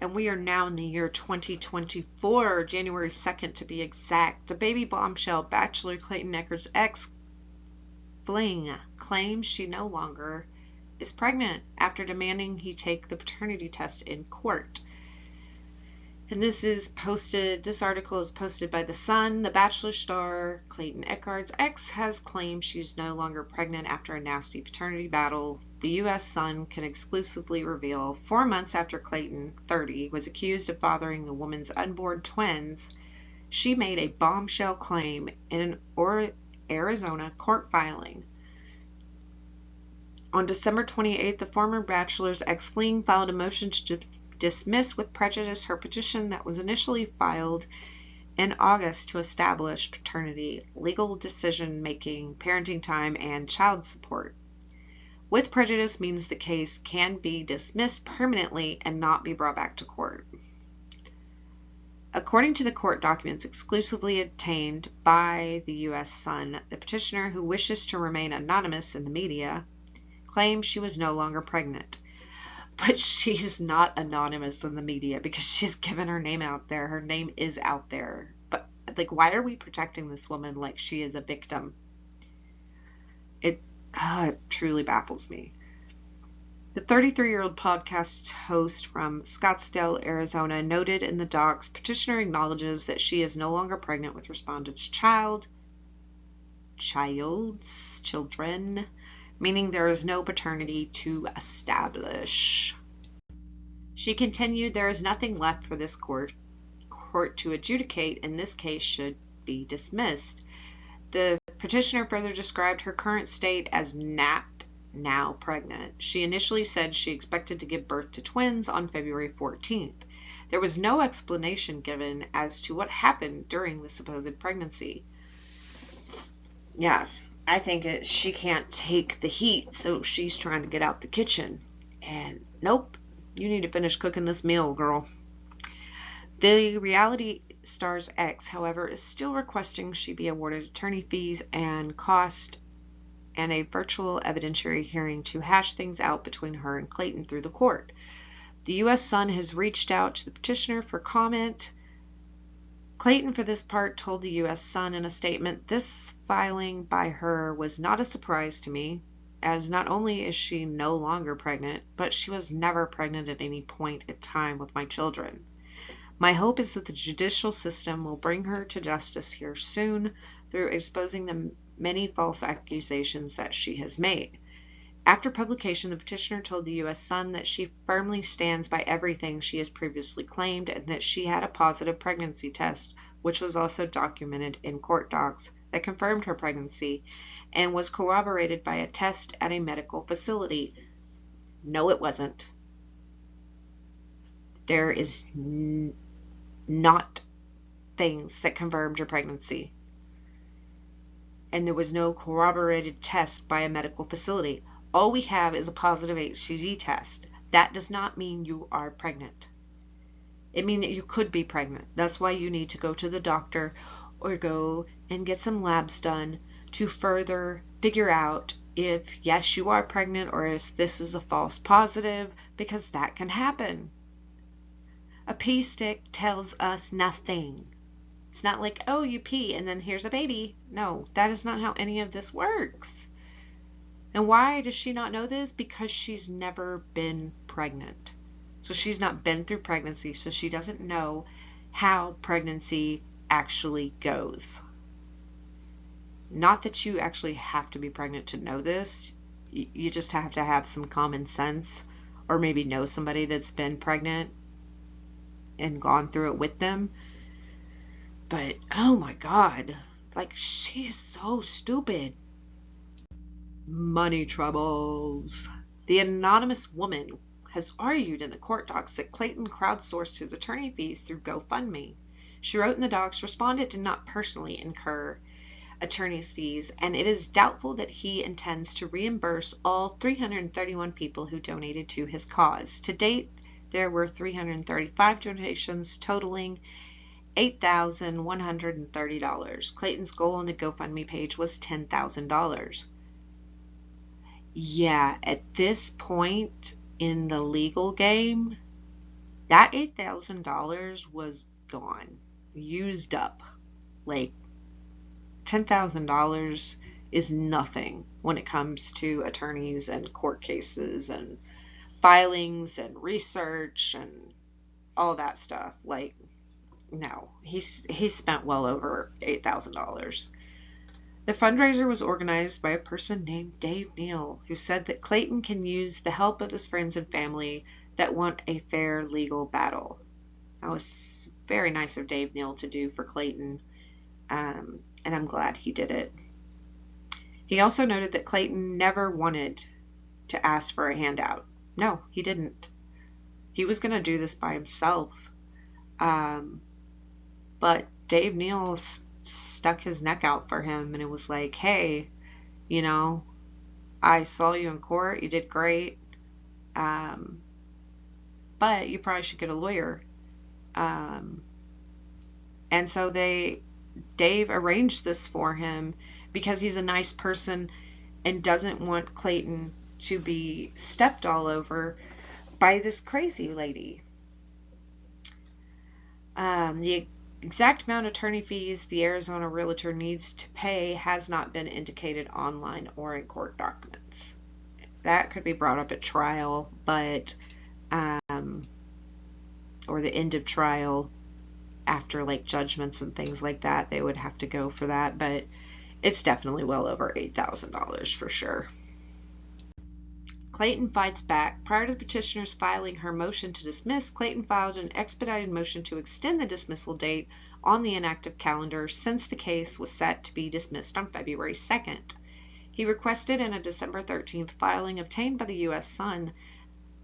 and we are now in the year 2024, January 2nd to be exact. A baby bombshell, Bachelor Clayton Echard's ex-fling claims she no longer is pregnant after demanding he take the paternity test in court. And this article is posted by The Sun. The Bachelor star, Clayton Echard's ex, has claimed she's no longer pregnant after a nasty paternity battle. The U.S. Sun can exclusively reveal 4 months after Clayton, 30, was accused of fathering the woman's unborn twins, she made a bombshell claim in an Arizona court filing. On December 28th, the former Bachelor's ex-fling filed a motion to dismiss with prejudice her petition that was initially filed in August to establish paternity, legal decision-making, parenting time, and child support. With prejudice means the case can be dismissed permanently and not be brought back to court. According to the court documents exclusively obtained by the U.S. Sun, the petitioner, who wishes to remain anonymous in the media, claims she was no longer pregnant. But she's not anonymous in the media because she's given her name out there. Her name is out there. But, why are we protecting this woman like she is a victim? It truly baffles me. The 33-year-old podcast host from Scottsdale, Arizona, noted in the docs, petitioner acknowledges that she is no longer pregnant with respondent's children, meaning there is no paternity to establish. She continued, there is nothing left for this court to adjudicate, and this case should be dismissed. The petitioner further described her current state as now pregnant. She initially said she expected to give birth to twins on February 14th. There was no explanation given as to what happened during the supposed pregnancy. Yeah, I think she can't take the heat, so she's trying to get out the kitchen. And nope, you need to finish cooking this meal, girl. The reality star's ex, however, is still requesting she be awarded attorney fees and cost and a virtual evidentiary hearing to hash things out between her and Clayton through the court. The U.S. Sun has reached out to the petitioner for comment. Clayton, for this part, told the U.S. Sun in a statement, "This filing by her was not a surprise to me, as not only is she no longer pregnant, but she was never pregnant at any point in time with my children. My hope is that the judicial system will bring her to justice here soon through exposing the many false accusations that she has made." After publication, the petitioner told the U.S. Sun that she firmly stands by everything she has previously claimed and that she had a positive pregnancy test, which was also documented in court docs, that confirmed her pregnancy and was corroborated by a test at a medical facility. No, it wasn't. There is not things that confirmed her pregnancy. And there was no corroborated test by a medical facility. All we have is a positive HCG test. That does not mean you are pregnant. It means that you could be pregnant. That's why you need to go to the doctor or go and get some labs done to further figure out if, yes, you are pregnant or if this is a false positive, because that can happen. A pee stick tells us nothing. It's not like, oh, you pee and then here's a baby. No, that is not how any of this works. And why does she not know this? Because she's never been pregnant. So she's not been through pregnancy, so she doesn't know how pregnancy actually goes. Not that you actually have to be pregnant to know this. You just have to have some common sense, or maybe know somebody that's been pregnant and gone through it with them. But, oh my God, she is so stupid. Money troubles. The anonymous woman has argued in the court docs that Clayton crowdsourced his attorney fees through GoFundMe. She wrote in the docs, respondent did not personally incur attorney's fees, and it is doubtful that he intends to reimburse all 331 people who donated to his cause. To date, there were 335 donations totaling $8,130. Clayton's goal on the GoFundMe page was $10,000. Yeah, at this point in the legal game, that $8,000 was gone, used up. $10,000 is nothing when it comes to attorneys and court cases and filings and research and all that stuff. No, he spent well over $8,000. The fundraiser was organized by a person named Dave Neal, who said that Clayton can use the help of his friends and family that want a fair legal battle. That was very nice of Dave Neal to do for Clayton, and I'm glad he did it. He also noted that Clayton never wanted to ask for a handout. No, he didn't. He was going to do this by himself. But Dave Neal stuck his neck out for him, and it was like, hey, you know, I saw you in court, you did great, but you probably should get a lawyer. And so Dave arranged this for him because he's a nice person and doesn't want Clayton to be stepped all over by this crazy lady. The exact amount of attorney fees the Arizona realtor needs to pay has not been indicated online or in court documents. That could be brought up at trial, but or the end of trial after like judgments and things like that, they would have to go for that, but it's definitely well over $8,000 for sure. Clayton fights back. Prior to the petitioner's filing her motion to dismiss, Clayton filed an expedited motion to extend the dismissal date on the inactive calendar since the case was set to be dismissed on February 2nd. He requested in a December 13th filing obtained by the U.S. Sun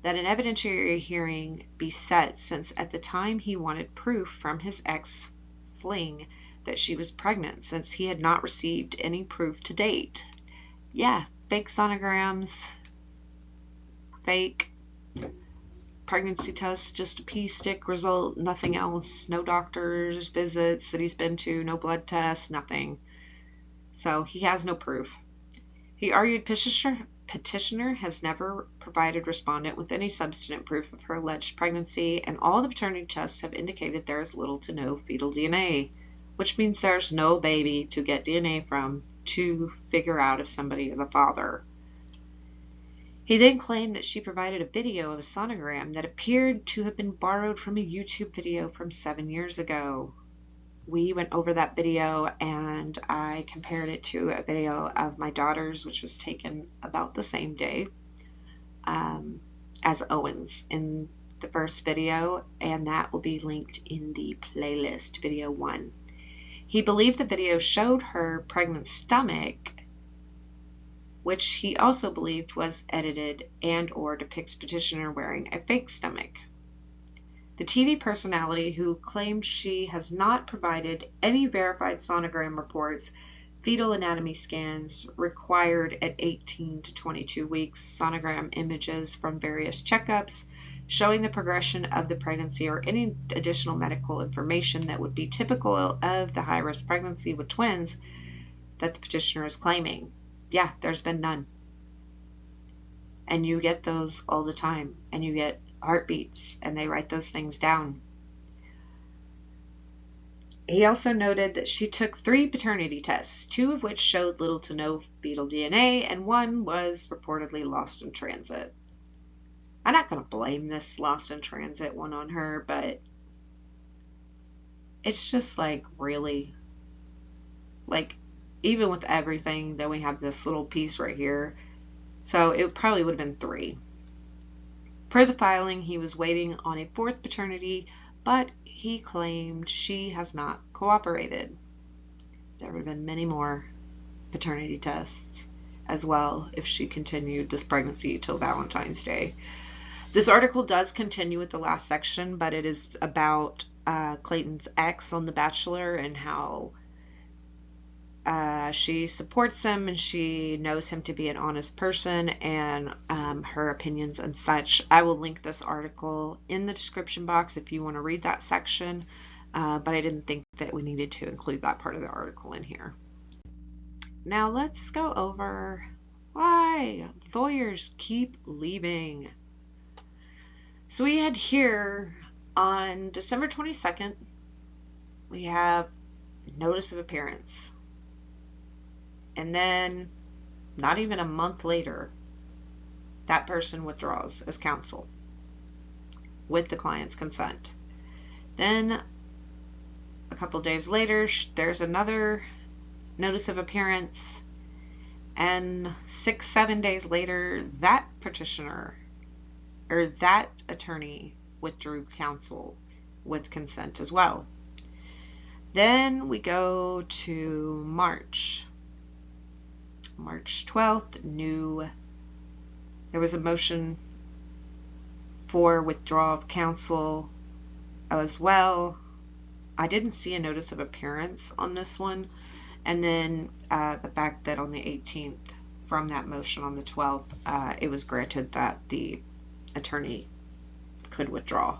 that an evidentiary hearing be set, since at the time he wanted proof from his ex-fling that she was pregnant, since he had not received any proof to date. Yeah, fake sonograms, fake pregnancy tests, just a pee stick result, nothing else, no doctor's visits that he's been to, no blood tests, nothing. So he has no proof. He argued petitioner has never provided respondent with any substantive proof of her alleged pregnancy, and all the paternity tests have indicated there is little to no fetal DNA, which means there's no baby to get DNA from to figure out if somebody is a father. He then claimed that she provided a video of a sonogram that appeared to have been borrowed from a YouTube video from 7 years ago. We went over that video and I compared it to a video of my daughter's, which was taken about the same day as Owens in the first video, and that will be linked in the playlist, video 1. He believed the video showed her pregnant stomach, which he also believed was edited and or depicts petitioner wearing a fake stomach. The TV personality, who claimed she has not provided any verified sonogram reports, fetal anatomy scans required at 18 to 22 weeks, sonogram images from various checkups showing the progression of the pregnancy, or any additional medical information that would be typical of the high-risk pregnancy with twins that the petitioner is claiming. Yeah, there's been none. And you get those all the time, and you get heartbeats, and they write those things down. He also noted that she took 3 paternity tests, 2 of which showed little to no fetal DNA, and 1 was reportedly lost in transit. I'm not going to blame this lost in transit one on her, but it's just like, really? Like, even with everything, then we have this little piece right here. So it probably would have been 3. Per the filing, he was waiting on a 4th paternity, but he claimed she has not cooperated. There would have been many more paternity tests as well if she continued this pregnancy till Valentine's Day. This article does continue with the last section, but it is about Clayton's ex on The Bachelor and how she supports him and she knows him to be an honest person, and her opinions and such. I will link this article in the description box if you want to read that section, but I didn't think that we needed to include that part of the article in here. Now let's go over why lawyers keep leaving. So we had here on December 22nd, we have notice of appearance. And then, not even a month later, that person withdraws as counsel with the client's consent. Then, a couple days later, there's another notice of appearance. And 6-7 days later, that petitioner, or that attorney, withdrew counsel with consent as well. Then we go to March 12th, there was a motion for withdrawal of counsel as well. I didn't see a notice of appearance on this one. And then the fact that on the 18th, from that motion on the 12th, it was granted that the attorney could withdraw.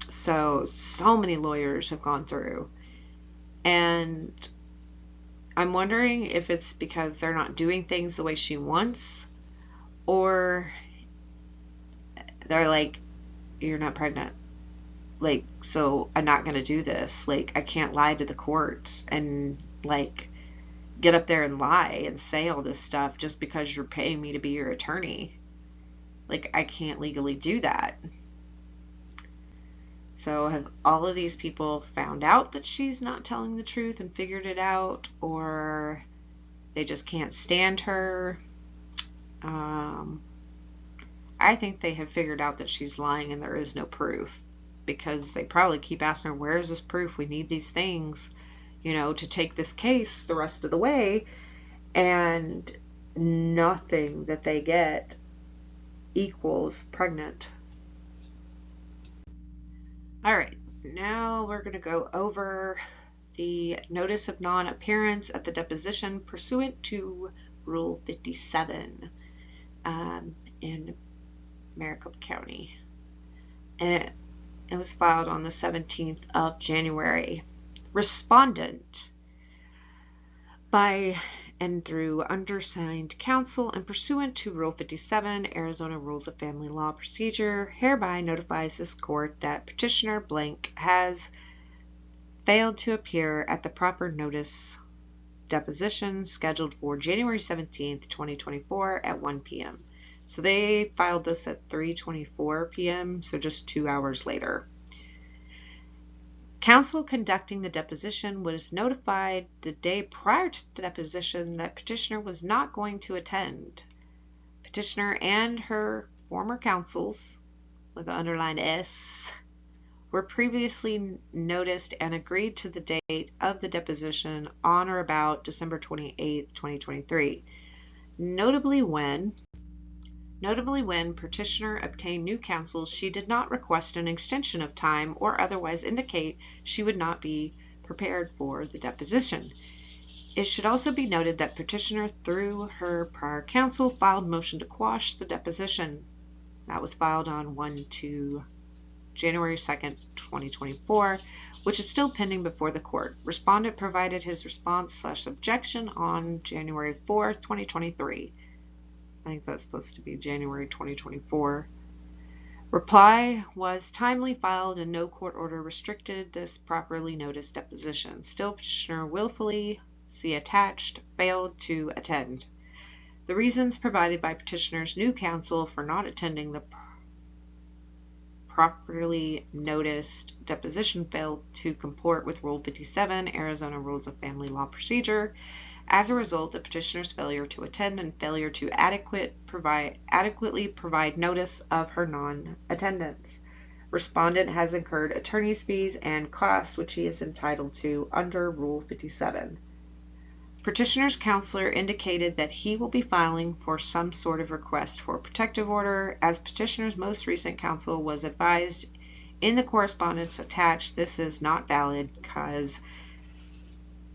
So many lawyers have gone through. And I'm wondering if it's because they're not doing things the way she wants, or they're like, you're not pregnant. Like, so I'm not going to do this. Like, I can't lie to the courts and, like, get up there and lie and say all this stuff just because you're paying me to be your attorney. Like, I can't legally do that. So have all of these people found out that she's not telling the truth and figured it out, or they just can't stand her? I think they have figured out that she's lying and there is no proof, because they probably keep asking her, where is this proof? We need these things, to take this case the rest of the way. And nothing that they get equals pregnant. All right, now we're going to go over the notice of non-appearance at the deposition pursuant to Rule 57 in Maricopa County. And it was filed on the 17th of January. Respondent, by and through undersigned counsel and pursuant to Rule 57, Arizona Rules of Family Law Procedure, hereby notifies this court that petitioner blank has failed to appear at the proper notice deposition scheduled for January 17th, 2024 at 1 p.m. So they filed this at 3:24 p.m., so just 2 hours later. Counsel conducting the deposition was notified the day prior to the deposition that petitioner was not going to attend. Petitioner and her former counsels, with the underlined S, were previously noticed and agreed to the date of the deposition on or about December 28th, 2023. Notably, when petitioner obtained new counsel, she did not request an extension of time or otherwise indicate she would not be prepared for the deposition. It should also be noted that petitioner, through her prior counsel, filed motion to quash the deposition. That was filed on January 2nd, 2024, which is still pending before the court. Respondent provided his response/objection on January 4th, 2023. I think that's supposed to be January 2024. Reply was timely filed and no court order restricted this properly noticed deposition. Still, petitioner willfully, see attached, failed to attend. The reasons provided by petitioner's new counsel for not attending the properly noticed deposition failed to comport with Rule 57, Arizona Rules of Family Law Procedure. As a result of petitioner's failure to attend and failure to adequately provide notice of her non-attendance, respondent has incurred attorney's fees and costs which he is entitled to under Rule 57. Petitioner's counselor indicated that he will be filing for some sort of request for protective order. As petitioner's most recent counsel was advised in the correspondence attached, this is not valid because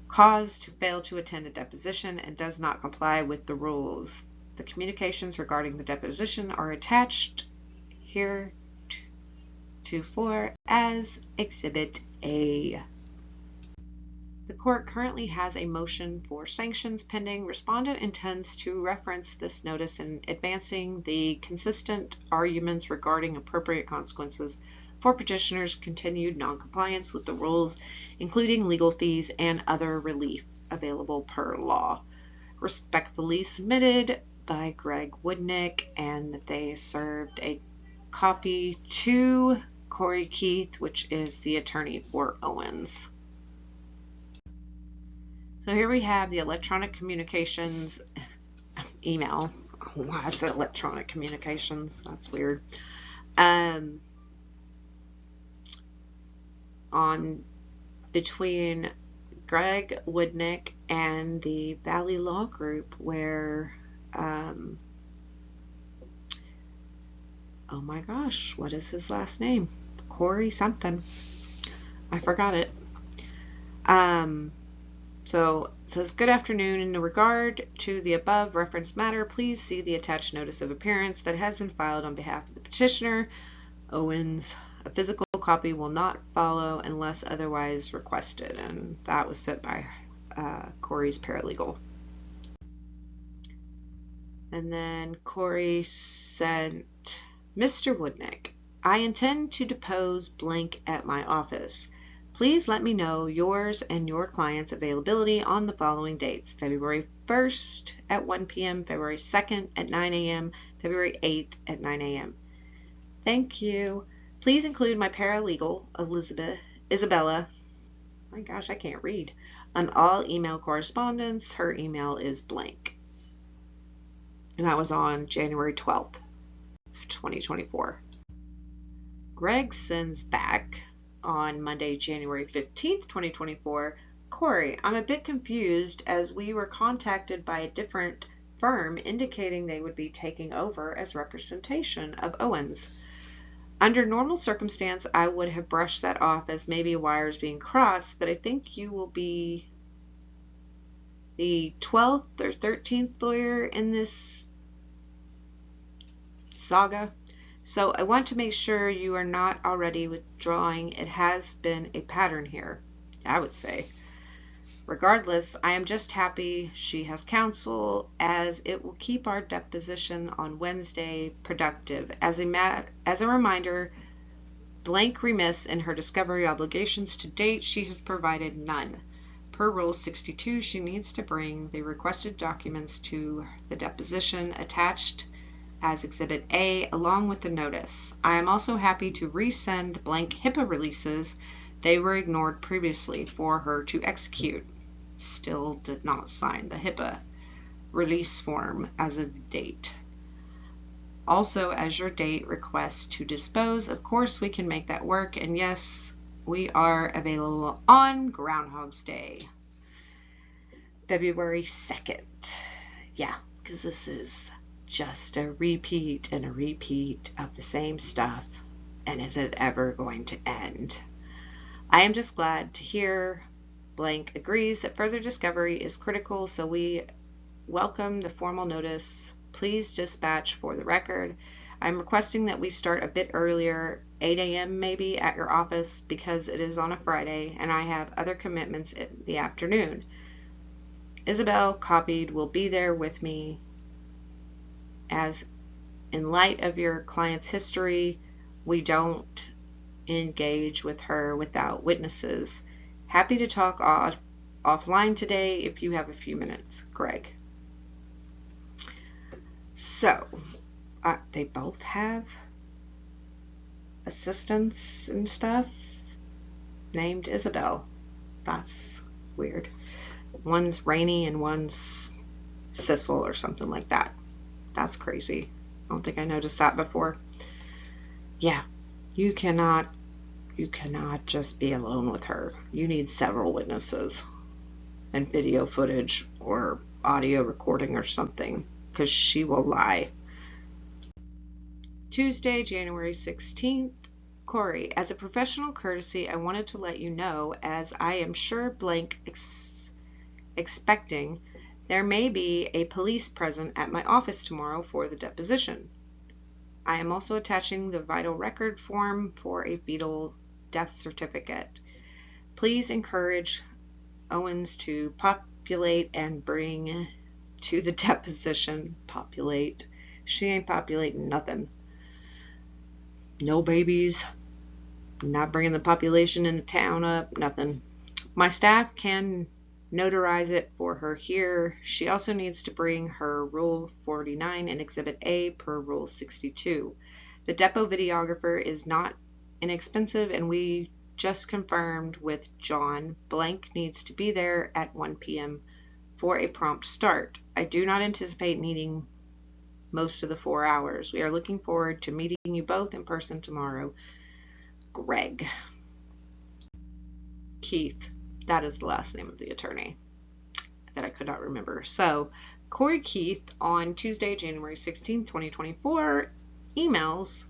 cause to fail to attend a deposition and does not comply with the rules. The communications regarding the deposition are attached here as Exhibit A. The court currently has a motion for sanctions pending. Respondent intends to reference this notice in advancing the consistent arguments regarding appropriate consequences for petitioner's continued noncompliance with the rules, including legal fees and other relief available per law. Respectfully submitted by Greg Woodnick, and they served a copy to Corey Keith, which is the attorney for Owens. So here we have the electronic communications email. Why I said electronic communications? That's weird. On between Greg Woodnick and the Valley Law Group, where oh my gosh, what is his last name? Corey something. I forgot it. So it says, good afternoon. In regard to the above referenced matter, please see the attached notice of appearance that has been filed on behalf of the petitioner, Owens. A physical copy will not follow unless otherwise requested. And that was sent by Corey's paralegal. And then Corey sent, Mr. Woodnick, I intend to depose blank at my office. Please let me know yours and your client's availability on the following dates: February 1st at 1 p.m., February 2nd at 9 a.m., February 8th at 9 a.m. Thank you. Please include my paralegal, Isabella, my gosh, I can't read, on all email correspondence. Her email is blank. And that was on January 12th, 2024. Greg sends back on Monday, January 15th, 2024, Corey, I'm a bit confused as we were contacted by a different firm indicating they would be taking over as representation of Owens. Under normal circumstance, I would have brushed that off as maybe wires being crossed, but I think you will be the 12th or 13th lawyer in this saga. So I want to make sure you are not already withdrawing. It has been a pattern here, I would say. Regardless, I am just happy she has counsel, as it will keep our deposition on Wednesday productive. As a reminder, blank remiss in her discovery obligations to date. She has provided none. Per Rule 62, she needs to bring the requested documents to the deposition attached as Exhibit A along with the notice. I am also happy to resend blank HIPAA releases. They were ignored previously for her to execute. Still did not sign the HIPAA release form as of date. Also, as your date requests to dispose, of course we can make that work, and yes, we are available on Groundhog's Day, February 2nd. Yeah, because this is just a repeat and a repeat of the same stuff, and is it ever going to end? I am just glad to hear blank agrees that further discovery is critical, so we welcome the formal notice. Please dispatch for the record. I'm requesting that we start a bit earlier, 8 a.m. maybe, at your office because it is on a Friday and I have other commitments in the afternoon. Isabel, copied, will be there with me, as in light of your client's history, we don't engage with her without witnesses. Happy to talk offline today if you have a few minutes, Greg. So, they both have assistants and stuff named Isabel. That's weird. One's Rainey and one's Sissel or something like that. That's crazy. I don't think I noticed that before. Yeah, you cannot just be alone with her. You need several witnesses and video footage or audio recording or something, because she will lie. Tuesday, January 16th. Corey, as a professional courtesy, I wanted to let you know, as I am sure blank expecting, there may be a police present at my office tomorrow for the deposition. I am also attaching the vital record form for a fetal death certificate. Please encourage Owens to populate and bring to the deposition. Populate. She ain't populating nothing. No babies. Not bringing the population in the town up. Nothing. My staff can notarize it for her here. She also needs to bring her Rule 49 and Exhibit A per Rule 62. The depo videographer is not inexpensive, and we just confirmed with John. Blank needs to be there at 1 p.m. for a prompt start. I do not anticipate needing most of the 4 hours. We are looking forward to meeting you both in person tomorrow. Greg. Keith. That is the last name of the attorney that I could not remember. So, Corey Keith on Tuesday, January 16, 2024, emails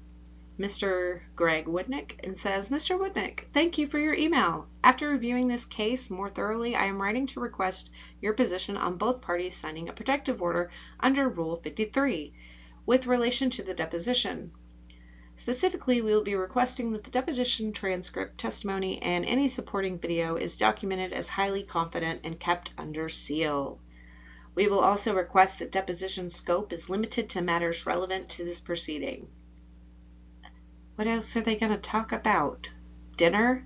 Mr. Greg Woodnick, and says, Mr. Woodnick, thank you for your email. After reviewing this case more thoroughly, I am writing to request your position on both parties signing a protective order under Rule 53 with relation to the deposition. Specifically, we will be requesting that the deposition transcript, testimony, and any supporting video is documented as highly confident and kept under seal. We will also request that deposition scope is limited to matters relevant to this proceeding. What else are they going to talk about? Dinner?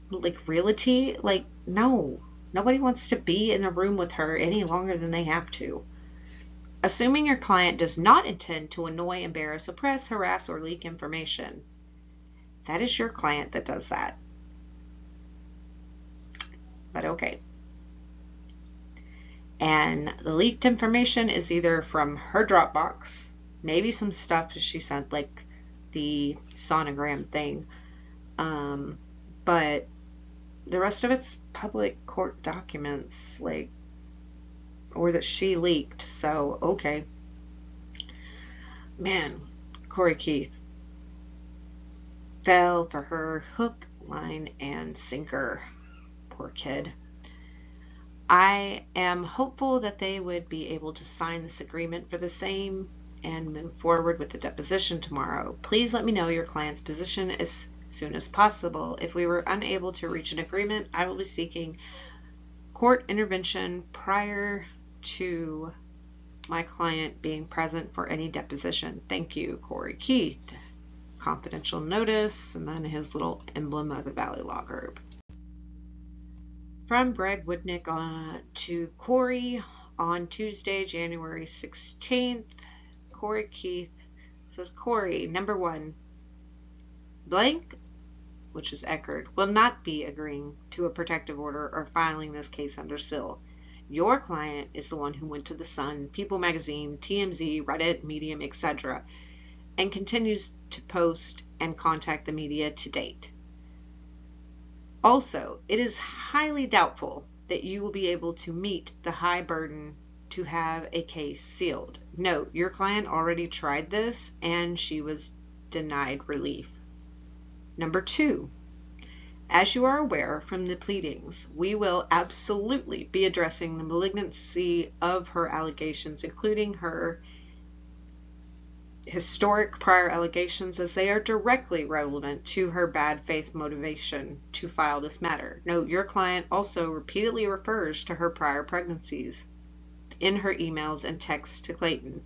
Like realty? Like, no. Nobody wants to be in the room with her any longer than they have to. Assuming your client does not intend to annoy, embarrass, oppress, harass, or leak information. That is your client that does that. But okay. And the leaked information is either from her Dropbox, maybe some stuff she sent, like the sonogram thing, but the rest of it's public court documents, like, or that she leaked. So okay, man, Corey Keith fell for her hook, line, and sinker. Poor kid. I am hopeful that they would be able to sign this agreement for the same and move forward with the deposition tomorrow. Please let me know your client's position as soon as possible. If we were unable to reach an agreement, I will be seeking court intervention prior to my client being present for any deposition. Thank you, Corey Keith. Confidential notice, and then his little emblem of the Valley Law Group. From Greg Woodnick to Corey on Tuesday, January 16th. Corey Keith says, Corey, number 1, blank, which is Echard, will not be agreeing to a protective order or filing this case under seal. Your client is the one who went to The Sun, People Magazine, TMZ, Reddit, Medium, etc., and continues to post and contact the media to date. Also, it is highly doubtful that you will be able to meet the high burden to have a case sealed. Note, your client already tried this and she was denied relief. Number 2, as you are aware from the pleadings, we will absolutely be addressing the malignancy of her allegations, including her historic prior allegations, as they are directly relevant to her bad faith motivation to file this matter. Note, your client also repeatedly refers to her prior pregnancies in her emails and texts to Clayton,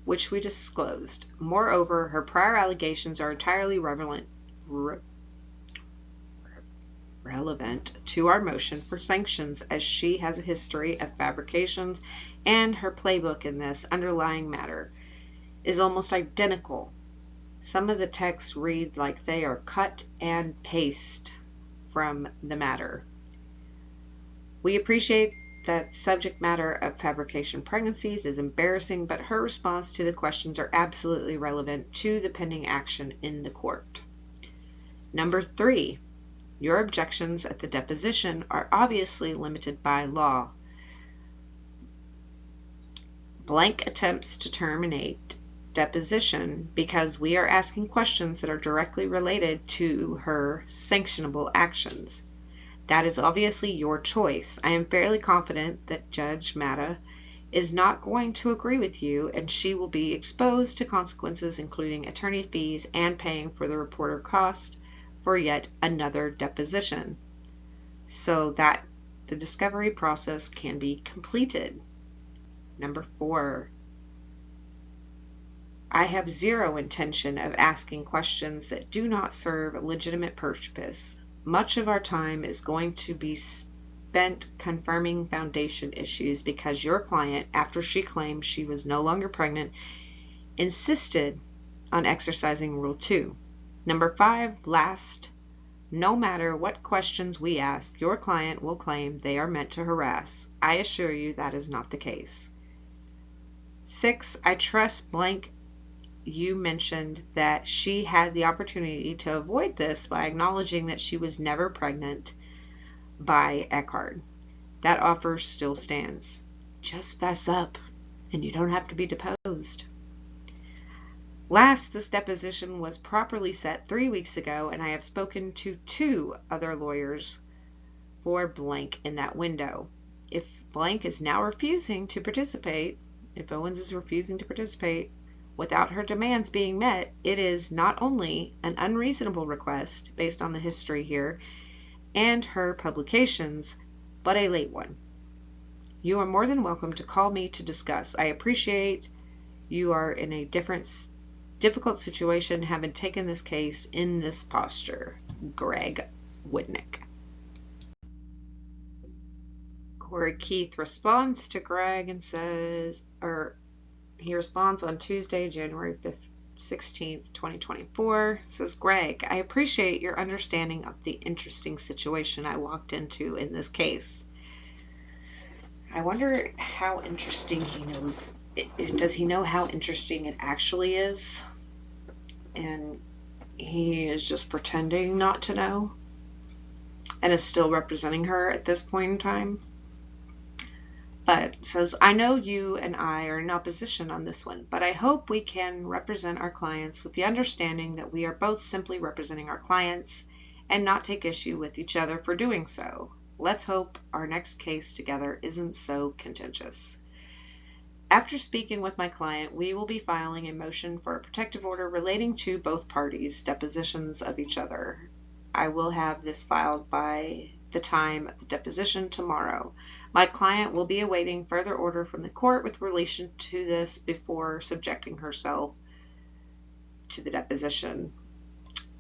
which we disclosed. Moreover, her prior allegations are entirely relevant to our motion for sanctions, as she has a history of fabrications, and her playbook in this underlying matter is almost identical. Some of the texts read like they are cut and paste from the matter. We appreciate that subject matter of fabrication pregnancies is embarrassing, but her response to the questions are absolutely relevant to the pending action in the court. Number 3, your objections at the deposition are obviously limited by law. Blank attempts to terminate deposition because we are asking questions that are directly related to her sanctionable actions. That is obviously your choice. I am fairly confident that Judge Matta is not going to agree with you, and she will be exposed to consequences, including attorney fees and paying for the reporter cost for yet another deposition, so that the discovery process can be completed. Number 4, I have zero intention of asking questions that do not serve a legitimate purpose. Much of our time is going to be spent confirming foundation issues because your client, after she claimed she was no longer pregnant, insisted on exercising Rule 2. Number 5, last, no matter what questions we ask, your client will claim they are meant to harass. I assure you that is not the case. 6, I trust blank. You mentioned that she had the opportunity to avoid this by acknowledging that she was never pregnant by Echard. That offer still stands. Just fess up, and you don't have to be deposed. Last, this deposition was properly set 3 weeks ago, and I have spoken to 2 other lawyers for blank in that window. If blank is now refusing to participate, if Owens is refusing to participate without her demands being met, it is not only an unreasonable request based on the history here and her publications, but a late one. You are more than welcome to call me to discuss. I appreciate you are in a difficult situation having taken this case in this posture. Greg Woodnick. Corey Keith responds to Greg and says, he responds on Tuesday, January 16th, 2024, says, Greg, I appreciate your understanding of the interesting situation I walked into in this case. I wonder how interesting he knows. Does he know how interesting it actually is? And he is just pretending not to know and is still representing her at this point in time. But says, I know you and I are in opposition on this one, but I hope we can represent our clients with the understanding that we are both simply representing our clients and not take issue with each other for doing so. Let's hope our next case together isn't so contentious. After speaking with my client, we will be filing a motion for a protective order relating to both parties' depositions of each other. I will have this filed by the time of the deposition tomorrow. My client will be awaiting further order from the court with relation to this before subjecting herself to the deposition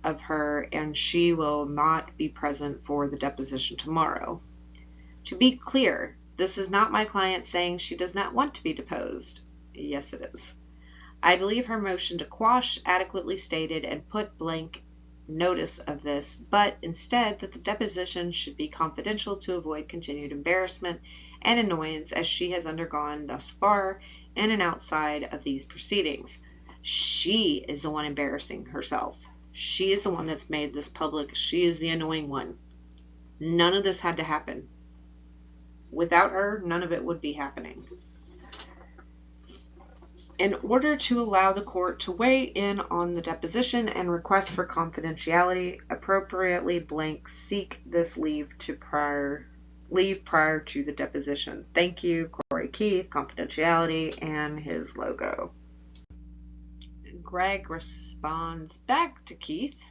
of her, and she will not be present for the deposition tomorrow. To be clear, this is not my client saying she does not want to be deposed. Yes, it is. I believe her motion to quash adequately stated and put blank notice of this, but instead that the deposition should be confidential to avoid continued embarrassment and annoyance as she has undergone thus far in and outside of these proceedings. She is the one embarrassing herself. She is the one that's made this public. She is the annoying one. None of this had to happen. Without her, none of it would be happening. In order to allow the court to weigh in on the deposition and request for confidentiality, appropriately blank seek this leave prior to the deposition. Thank you, Corey Keith, confidentiality, and his logo. Greg responds back to Keith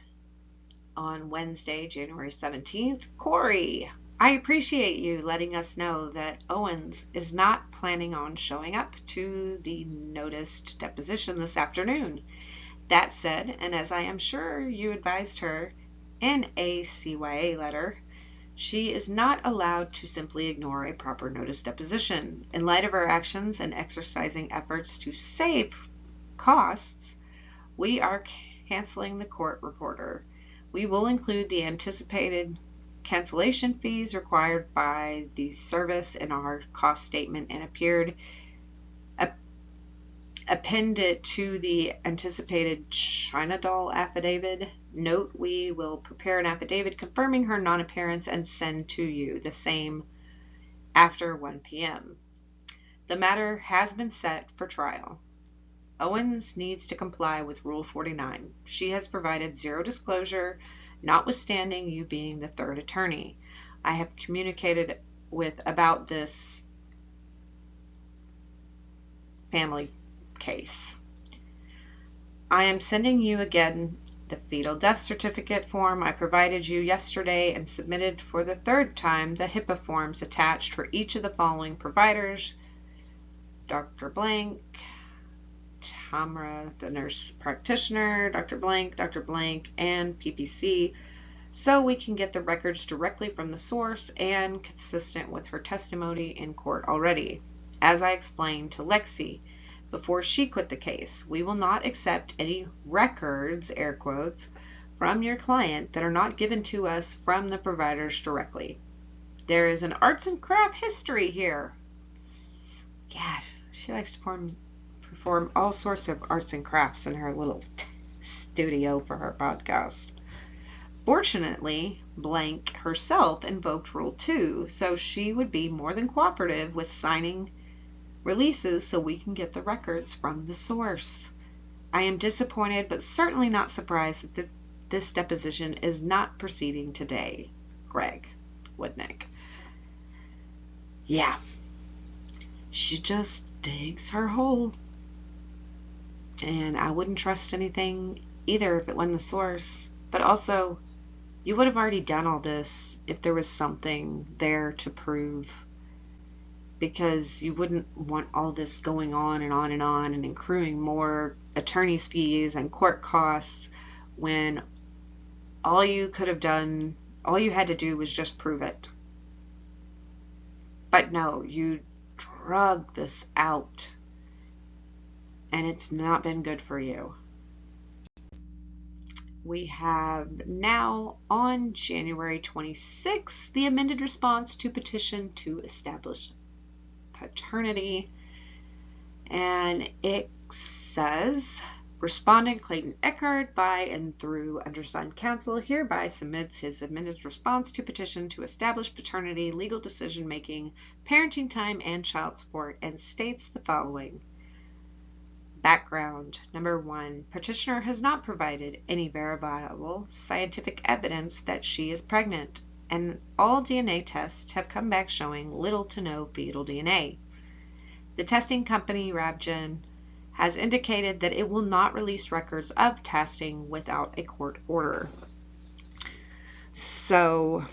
on Wednesday, January 17th. Corey, I appreciate you letting us know that Owens is not planning on showing up to the noticed deposition this afternoon. That said, and as I am sure you advised her in a CYA letter, she is not allowed to simply ignore a proper notice deposition. In light of her actions and exercising efforts to save costs, we are canceling the court reporter. We will include the anticipated cancellation fees required by the service in our cost statement and append it to the anticipated China doll affidavit. Note, we will prepare an affidavit confirming her non-appearance and send to you the same after 1 p.m. The matter has been set for trial. Owens needs to comply with Rule 49. She has provided zero disclosure, notwithstanding you being the third attorney. I have communicated about this family case. I am sending you again the fetal death certificate form I provided you yesterday and submitted for the third time the HIPAA forms attached for each of the following providers: Dr. Blank, Tamra, the nurse practitioner, Dr. Blank, and PPC, so we can get the records directly from the source and consistent with her testimony in court already. As I explained to Lexi before she quit the case, we will not accept any records, air quotes, from your client that are not given to us from the providers directly. There is an arts and craft history here. God, she likes to perform all sorts of arts and crafts in her little studio for her podcast. Fortunately, Blank herself invoked Rule 2, so she would be more than cooperative with signing releases so we can get the records from the source. I am disappointed, but certainly not surprised that this deposition is not proceeding today. Greg Woodnick. Yeah. She just digs her hole. And I wouldn't trust anything either if it wasn't the source. But also, you would have already done all this if there was something there to prove. Because you wouldn't want all this going on and on and on and accruing more attorney's fees and court costs when all you could have done, all you had to do was just prove it. But no, you drug this out, and it's not been good for you. We have now, on January 26th, the amended response to petition to establish paternity, and it says, Respondent Clayton Echard, by and through undersigned counsel, hereby submits his amended response to petition to establish paternity, legal decision-making, parenting time, and child support, and states the following. Background. Number 1. Petitioner has not provided any verifiable scientific evidence that she is pregnant, and all DNA tests have come back showing little to no fetal DNA. The testing company, Rabgen, has indicated that it will not release records of testing without a court order. So,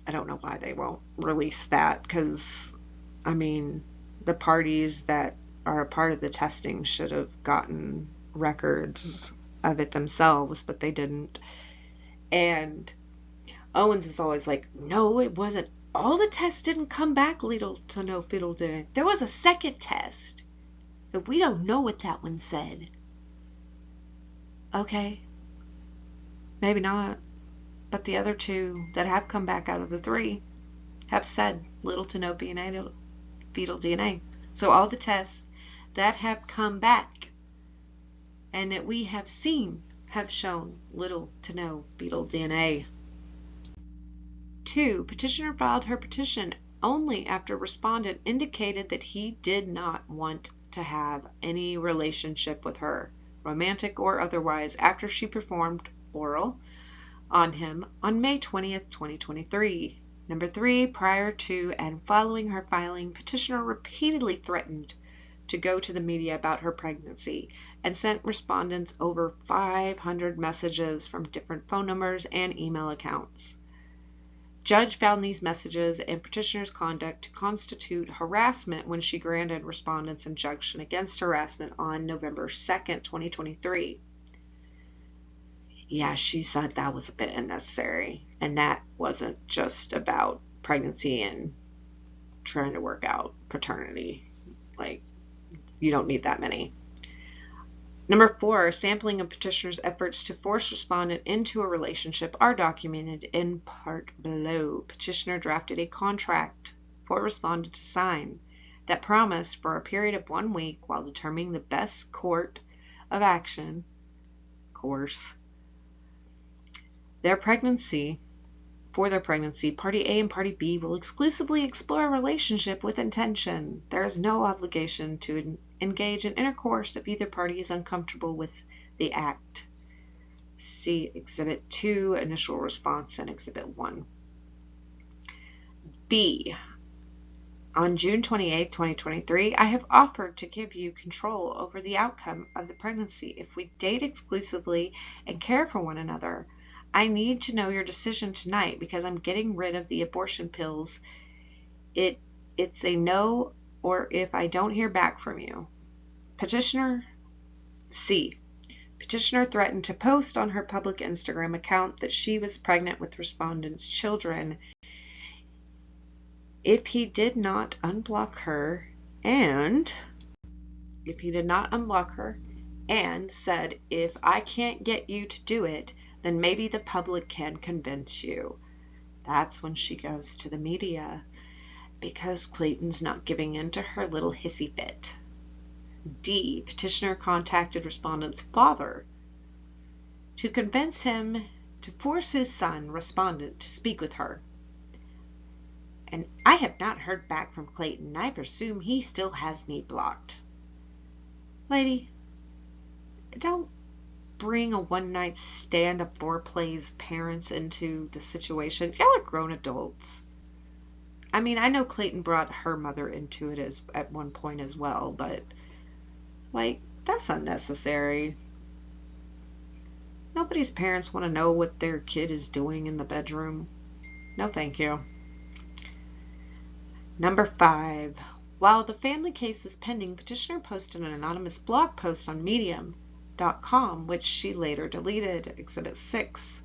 I don't know why they won't release that, because, I mean, the parties that are a part of the testing should have gotten records of it themselves, but they didn't. And Owens is always like, no, it wasn't. All the tests didn't come back little to no fetal DNA. There was a second test. But we don't know what that one said. Okay. Maybe not. But the other 2 that have come back out of the 3 have said little to no fetal DNA. So all the tests that have come back and that we have seen have shown little to no fetal DNA. 2. Petitioner filed her petition only after respondent indicated that he did not want to have any relationship with her, romantic or otherwise, after she performed oral on him on May 20th, 2023. Number 3, prior to and following her filing, petitioner repeatedly threatened to go to the media about her pregnancy and sent respondents over 500 messages from different phone numbers and email accounts. Judge found these messages and petitioner's conduct to constitute harassment when she granted respondents' injunction against harassment on November 2nd, 2023. Yeah, she said that was a bit unnecessary, and that wasn't just about pregnancy and trying to work out paternity. Like, you don't need that many. Number 4, sampling of petitioner's efforts to force respondent into a relationship are documented in part below. Petitioner drafted a contract for respondent to sign that promised for a period of 1 week while determining the best course of action, for their pregnancy, Party A and Party B will exclusively explore a relationship with intention. There is no obligation to engage in intercourse if either party is uncomfortable with the act. See Exhibit 2, Initial Response, and Exhibit 1. B. On June 28, 2023, I have offered to give you control over the outcome of the pregnancy if we date exclusively and care for one another. I need to know your decision tonight because I'm getting rid of the abortion pills. It's a no, or if I don't hear back from you. Petitioner C. Petitioner threatened to post on her public Instagram account that she was pregnant with respondent's children if he did not unblock her and said, if I can't get you to do it, then maybe the public can convince you. That's when she goes to the media because Clayton's not giving in to her little hissy fit. D. Petitioner contacted respondent's father to convince him to force his son, respondent, to speak with her. And I have not heard back from Clayton. I presume he still has me blocked. Lady, don't bring a one-night stand of foreplay's parents into the situation. Y'all are grown adults. I mean, I know Clayton brought her mother into it at one point as well, but, like, that's unnecessary. Nobody's parents want to know what their kid is doing in the bedroom. No, thank you. Number 5. While the family case was pending, petitioner posted an anonymous blog post on Medium.com, which she later deleted. Exhibit 6.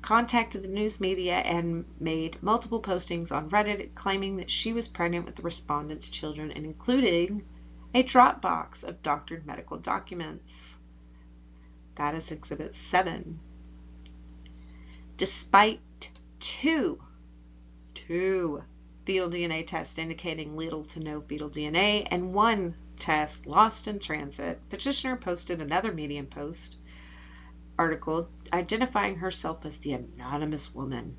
Contacted the news media and made multiple postings on Reddit claiming that she was pregnant with the respondent's children, and including a Dropbox of doctored medical documents. That is Exhibit 7. Despite two fetal DNA tests indicating little to no fetal DNA and one test lost in transit, petitioner posted another Medium post article identifying herself as the anonymous woman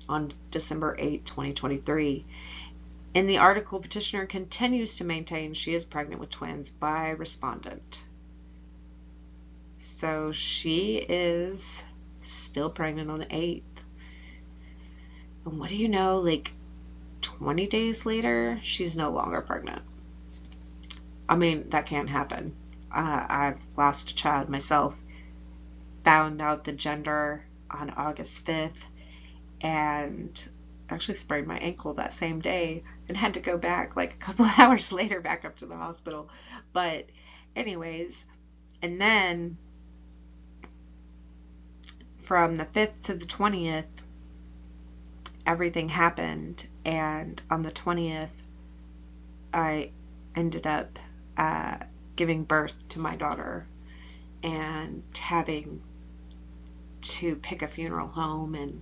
on December 8, 2023. In the article, petitioner continues to maintain she is pregnant with twins by respondent. So she is still pregnant on the 8th. And what do you know, like 20 days later, she's no longer pregnant. I mean, that can't happen. I've lost a child myself. Found out the gender on August 5th and actually sprained my ankle that same day and had to go back like a couple hours later back up to the hospital. But anyways, and then from the 5th to the 20th, everything happened, and on the 20th, I ended up giving birth to my daughter and having to pick a funeral home, and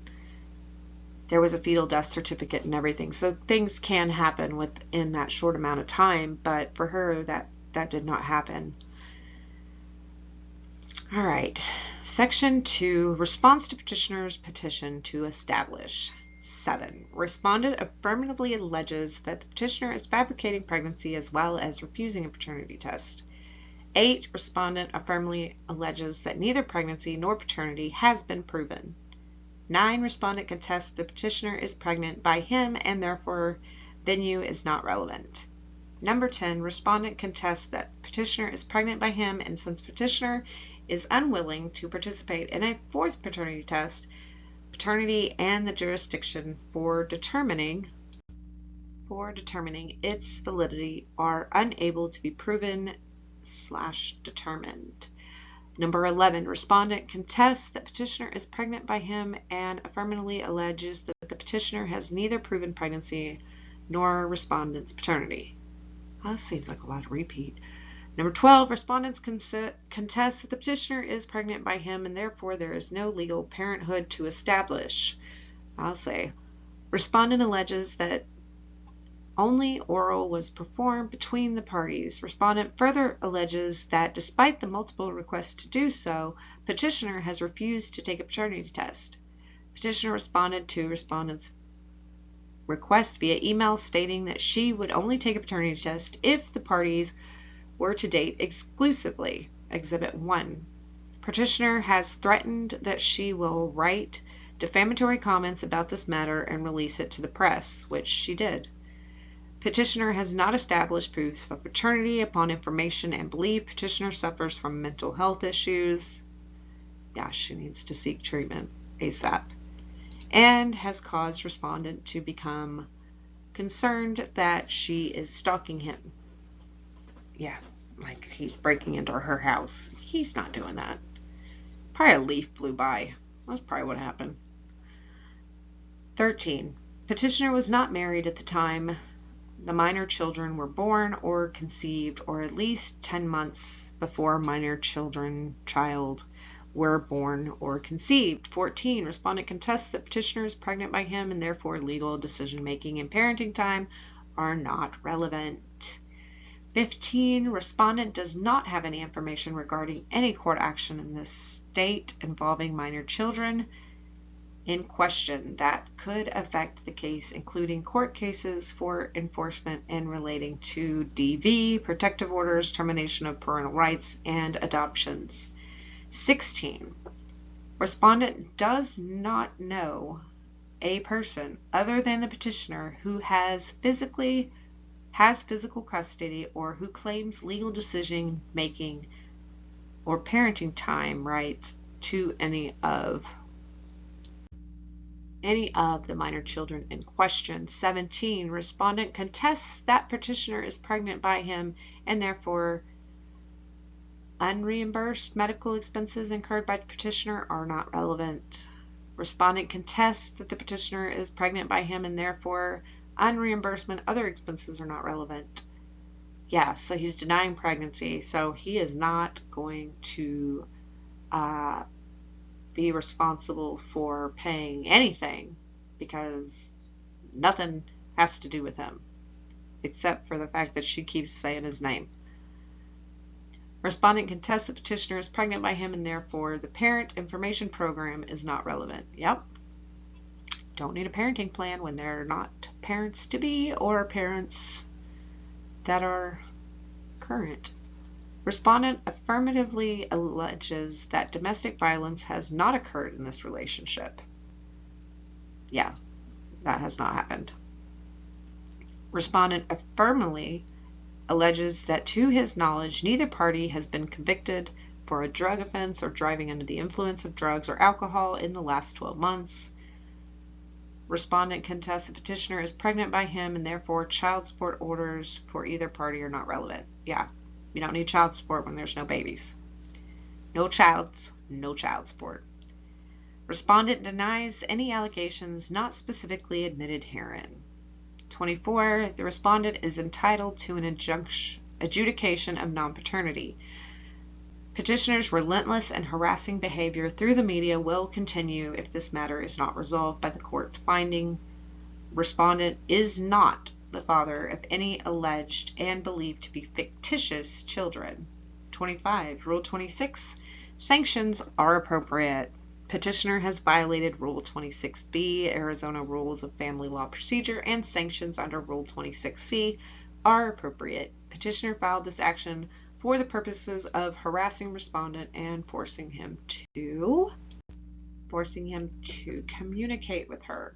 there was a fetal death certificate and everything. So things can happen within that short amount of time, but for her, that did not happen. All right. Section 2, response to petitioner's petition to establish. 7. Respondent affirmatively alleges that the petitioner is fabricating pregnancy as well as refusing a paternity test. 8. Respondent affirmatively alleges that neither pregnancy nor paternity has been proven. 9. Respondent contests the petitioner is pregnant by him and therefore venue is not relevant. Number 10. Respondent contests that petitioner is pregnant by him, and since petitioner is unwilling to participate in a 4th paternity test, paternity and the jurisdiction for determining its validity are unable to be proven/determined. Number 11, respondent contests that petitioner is pregnant by him and affirmatively alleges that the petitioner has neither proven pregnancy nor respondent's paternity. Well, that seems like a lot of repeat. Number 12, respondents contest that the petitioner is pregnant by him and therefore there is no legal parenthood to establish. I'll say, respondent alleges that only oral was performed between the parties. Respondent further alleges that despite the multiple requests to do so, petitioner has refused to take a paternity test. Petitioner responded to respondent's request via email stating that she would only take a paternity test if the parties were to date exclusively. Exhibit 1. Petitioner has threatened that she will write defamatory comments about this matter and release it to the press, which she did. Petitioner has not established proof of paternity upon information and believe petitioner suffers from mental health issues. Yeah, she needs to seek treatment ASAP. And has caused respondent to become concerned that she is stalking him. Yeah, like he's breaking into her house. He's not doing that. Probably a leaf blew by. That's probably what happened. 13. Petitioner was not married at the time the minor children were born or conceived, or at least 10 months before minor child were born or conceived. 14. Respondent contests that petitioner is pregnant by him and therefore legal decision-making and parenting time are not relevant. 15. Respondent does not have any information regarding any court action in this state involving minor children. in question that could affect the case, including court cases for enforcement and relating to DV, protective orders, termination of parental rights, and adoptions. 16. Respondent does not know a person other than the petitioner who has physical custody or who claims legal decision making or parenting time rights to any of the minor children in question. 17. Respondent contests that petitioner is pregnant by him and therefore unreimbursed medical expenses incurred by the petitioner are not relevant. Respondent contests that the petitioner is pregnant by him and therefore unreimbursement other expenses are not relevant. Yeah, so he's denying pregnancy, so he is not going to be responsible for paying anything because nothing has to do with him except for the fact that she keeps saying his name. Respondent contests the petitioner is pregnant by him and therefore the parent information program is not relevant. Yep. Don't need a parenting plan when they're not parents to be or parents that are current. Respondent affirmatively alleges that domestic violence has not occurred in this relationship. Yeah, that has not happened. Respondent affirmatively alleges that to his knowledge, neither party has been convicted for a drug offense or driving under the influence of drugs or alcohol in the last 12 months. Respondent contests the petitioner is pregnant by him and therefore child support orders for either party are not relevant. Yeah. You don't need child support when there's no babies. No child support. Respondent denies any allegations not specifically admitted herein. 24. The respondent is entitled to an adjudication of non-paternity. Petitioner's relentless and harassing behavior through the media will continue if this matter is not resolved by the court's finding. Respondent is not the father of any alleged and believed to be fictitious children. 25. Rule 26. Sanctions are appropriate. Petitioner has violated Rule 26B, Arizona Rules of Family Law Procedure, and sanctions under Rule 26C are appropriate. Petitioner filed this action for the purposes of harassing respondent and forcing him to communicate with her.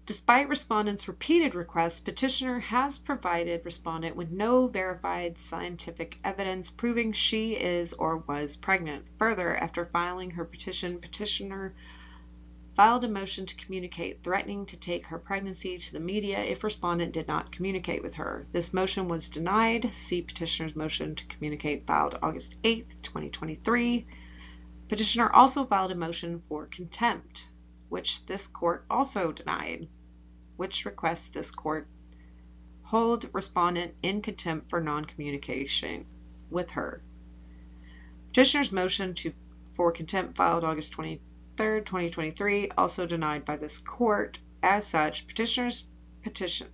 Despite respondent's repeated requests, petitioner has provided respondent with no verified scientific evidence proving she is or was pregnant. Further, after filing her petition, petitioner filed a motion to communicate, threatening to take her pregnancy to the media if respondent did not communicate with her. This motion was denied. See petitioner's motion to communicate filed August 8, 2023. Petitioner also filed a motion for contempt, which this court also denied, which requests this court hold respondent in contempt for non-communication with her. Petitioner's motion for contempt filed August 23, 2023, also denied by this court. As such, petitioner's petition,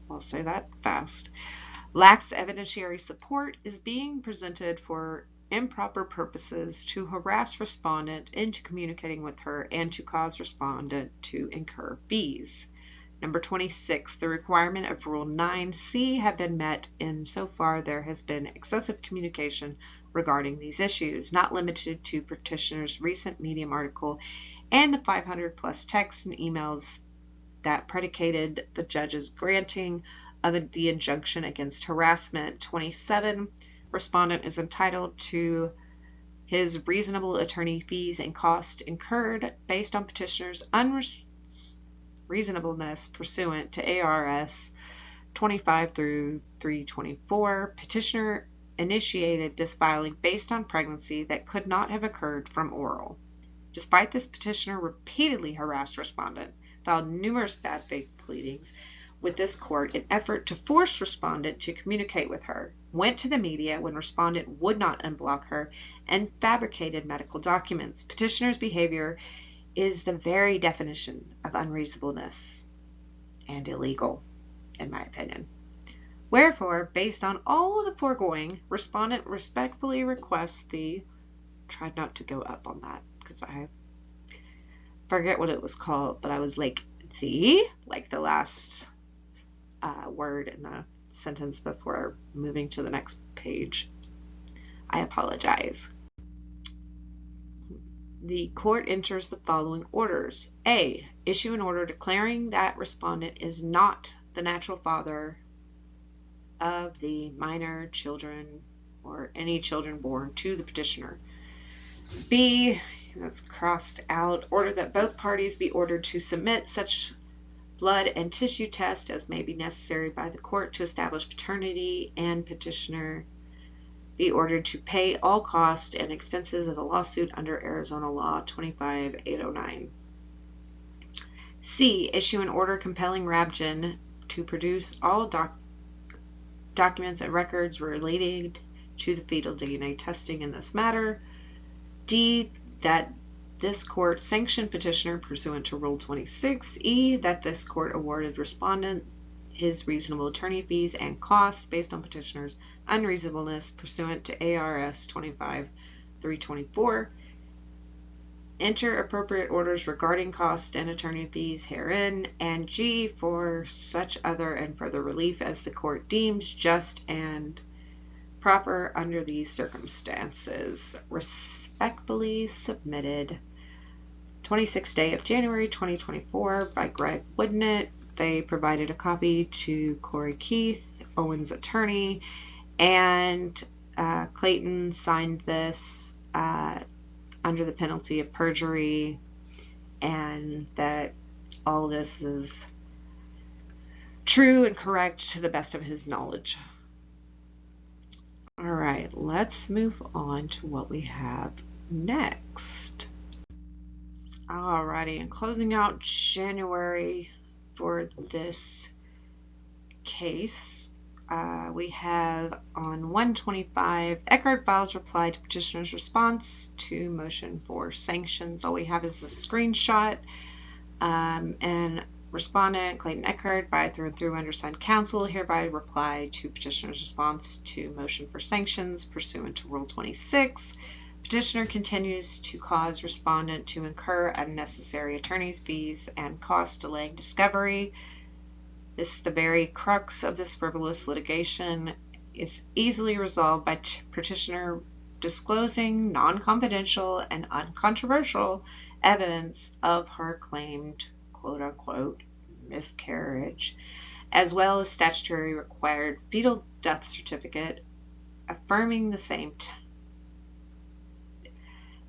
I'll say that fast, lacks evidentiary support, is being presented for improper purposes to harass respondent into communicating with her and to cause respondent to incur fees. Number 26, the requirement of Rule 9C have been met insofar there has been excessive communication regarding these issues, not limited to petitioner's recent Medium article and the 500 plus texts and emails that predicated the judge's granting of the injunction against harassment. 27, respondent is entitled to his reasonable attorney fees and costs incurred based on petitioner's unreasonableness pursuant to ARS 25 through 324. Petitioner initiated this filing based on pregnancy that could not have occurred from oral. Despite this, petitioner repeatedly harassed respondent, filed numerous bad faith pleadings with this court in effort to force respondent to communicate with her, went to the media when respondent would not unblock her, and fabricated medical documents. Petitioner's behavior is the very definition of unreasonableness and illegal, in my opinion. Wherefore, based on all of the foregoing, respondent respectfully requests tried not to go up on that because I forget what it was called, but I was like the last word in the sentence before moving to the next page. I apologize. The court enters the following orders. A. Issue an order declaring that respondent is not the natural father of the minor children or any children born to the petitioner. B. That's crossed out. Order that both parties be ordered to submit such blood and tissue test as may be necessary by the court to establish paternity, and petitioner be ordered to pay all costs and expenses of the lawsuit under Arizona Law 25809. C. Issue an order compelling Rabgen to produce all documents and records related to the fetal DNA testing in this matter. D. That this court sanction petitioner pursuant to Rule 26. E. That this court awarded respondent his reasonable attorney fees and costs based on petitioner's unreasonableness pursuant to ARS 25324. Enter appropriate orders regarding costs and attorney fees herein. And G. For such other and further relief as the court deems just and proper under these circumstances. Respectfully submitted. 26th day of January 2024 by Greg Woodnett. They provided a copy to Corey Keith, Owens' attorney, and Clayton signed this under the penalty of perjury, and that all this is true and correct to the best of his knowledge. All right, let's move on to what we have next. Alrighty, and closing out January for this case, we have on 125, Echard files reply to petitioner's response to motion for sanctions. All we have is a screenshot, and respondent Clayton Echard, by through and through undersigned counsel, hereby reply to petitioner's response to motion for sanctions pursuant to Rule 26. Petitioner continues to cause respondent to incur unnecessary attorney's fees and costs delaying discovery. This is the very crux of this frivolous litigation. Is easily resolved by petitioner disclosing non-confidential and uncontroversial evidence of her claimed quote-unquote miscarriage, as well as statutory required fetal death certificate affirming the same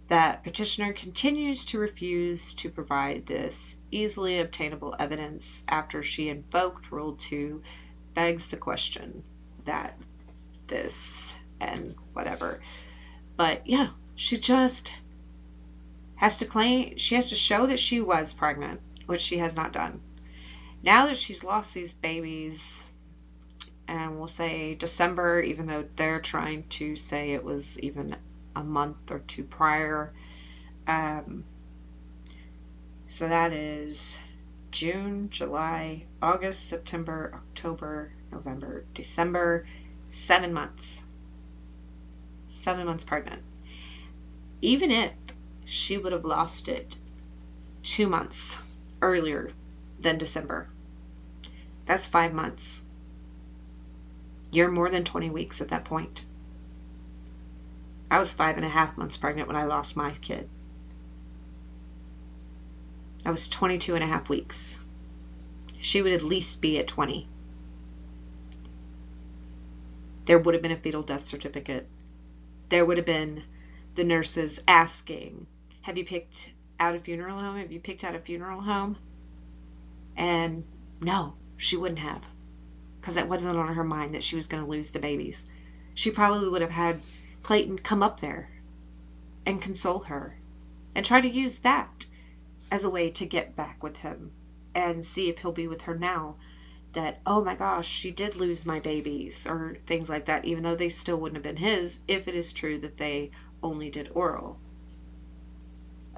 that petitioner continues to refuse to provide this easily obtainable evidence after she invoked Rule 2 begs the question that this and whatever. But yeah, she just has to claim, she has to show that she was pregnant, which she has not done. Now that she's lost these babies, and we'll say December, even though they're trying to say it was even a month or two prior. So that is June, July, August, September, October, November, December, 7 months. 7 months pregnant. Even if she would have lost it 2 months earlier than December, that's 5 months. You're more than 20 weeks at that point. I was 5.5 months pregnant when I lost my kid. I was 22.5 weeks. She would at least be at 20. There would have been a fetal death certificate. There would have been the nurses asking, have you picked out a funeral home? Have you picked out a funeral home? And no, she wouldn't have, because that wasn't on her mind that she was going to lose the babies. She probably would have had Clayton come up there and console her and try to use that as a way to get back with him and see if he'll be with her now that, oh my gosh, she did lose my babies, or things like that, even though they still wouldn't have been his if it is true that they only did oral.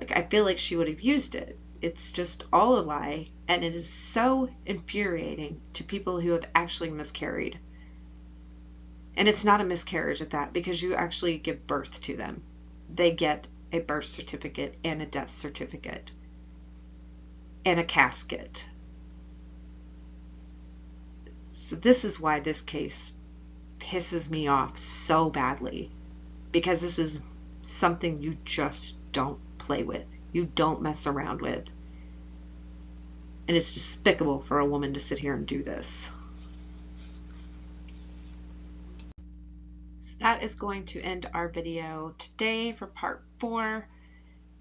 Like, I feel like she would have used it. It's just all a lie, and it is so infuriating to people who have actually miscarried. And it's not a miscarriage at that, because you actually give birth to them. They get a birth certificate and a death certificate and a casket. So this is why this case pisses me off so badly, because this is something you just don't play with. You don't mess around with. And it's despicable for a woman to sit here and do this. So that is going to end our video today for part 4.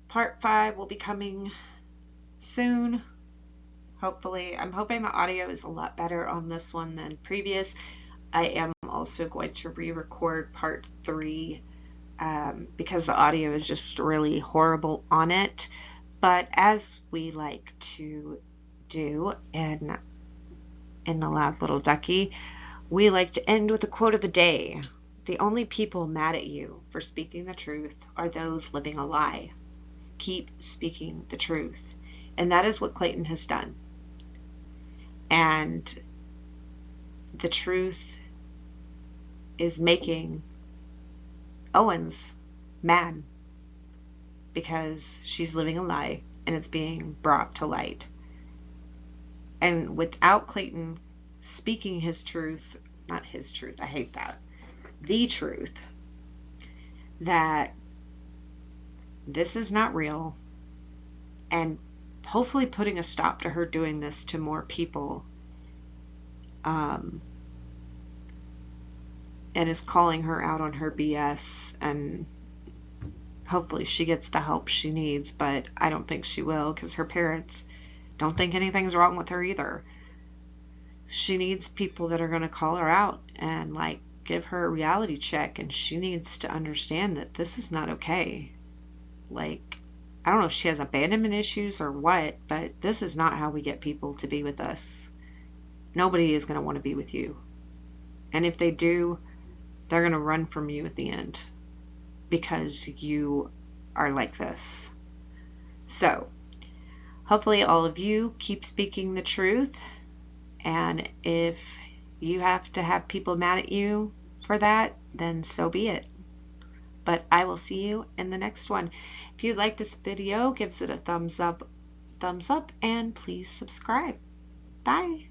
Part 5 will be coming soon. Hopefully. I'm hoping the audio is a lot better on this one than previous. I am also going to re-record part 3 because the audio is just really horrible on it. But as we like to do in the Loud Little Ducky, we like to end with a quote of the day. The only people mad at you for speaking the truth are those living a lie. Keep speaking the truth. And that is what Clayton has done. And the truth is making Owens mad because she's living a lie and it's being brought to light. And without Clayton speaking his truth, not his truth, I hate that, the truth, that this is not real, and hopefully putting a stop to her doing this to more people, and is calling her out on her BS, and hopefully she gets the help she needs, but I don't think she will, because her parents don't think anything's wrong with her either. She needs people that are going to call her out and like give her a reality check, and she needs to understand that this is not okay. Like, I don't know if she has abandonment issues or what, but this is not how we get people to be with us. Nobody is going to want to be with you. And if they do, they're going to run from you at the end because you are like this. So, hopefully all of you keep speaking the truth. And if you have to have people mad at you for that, then so be it. But I will see you in the next one. If you like this video, give it a thumbs up, and please subscribe. Bye.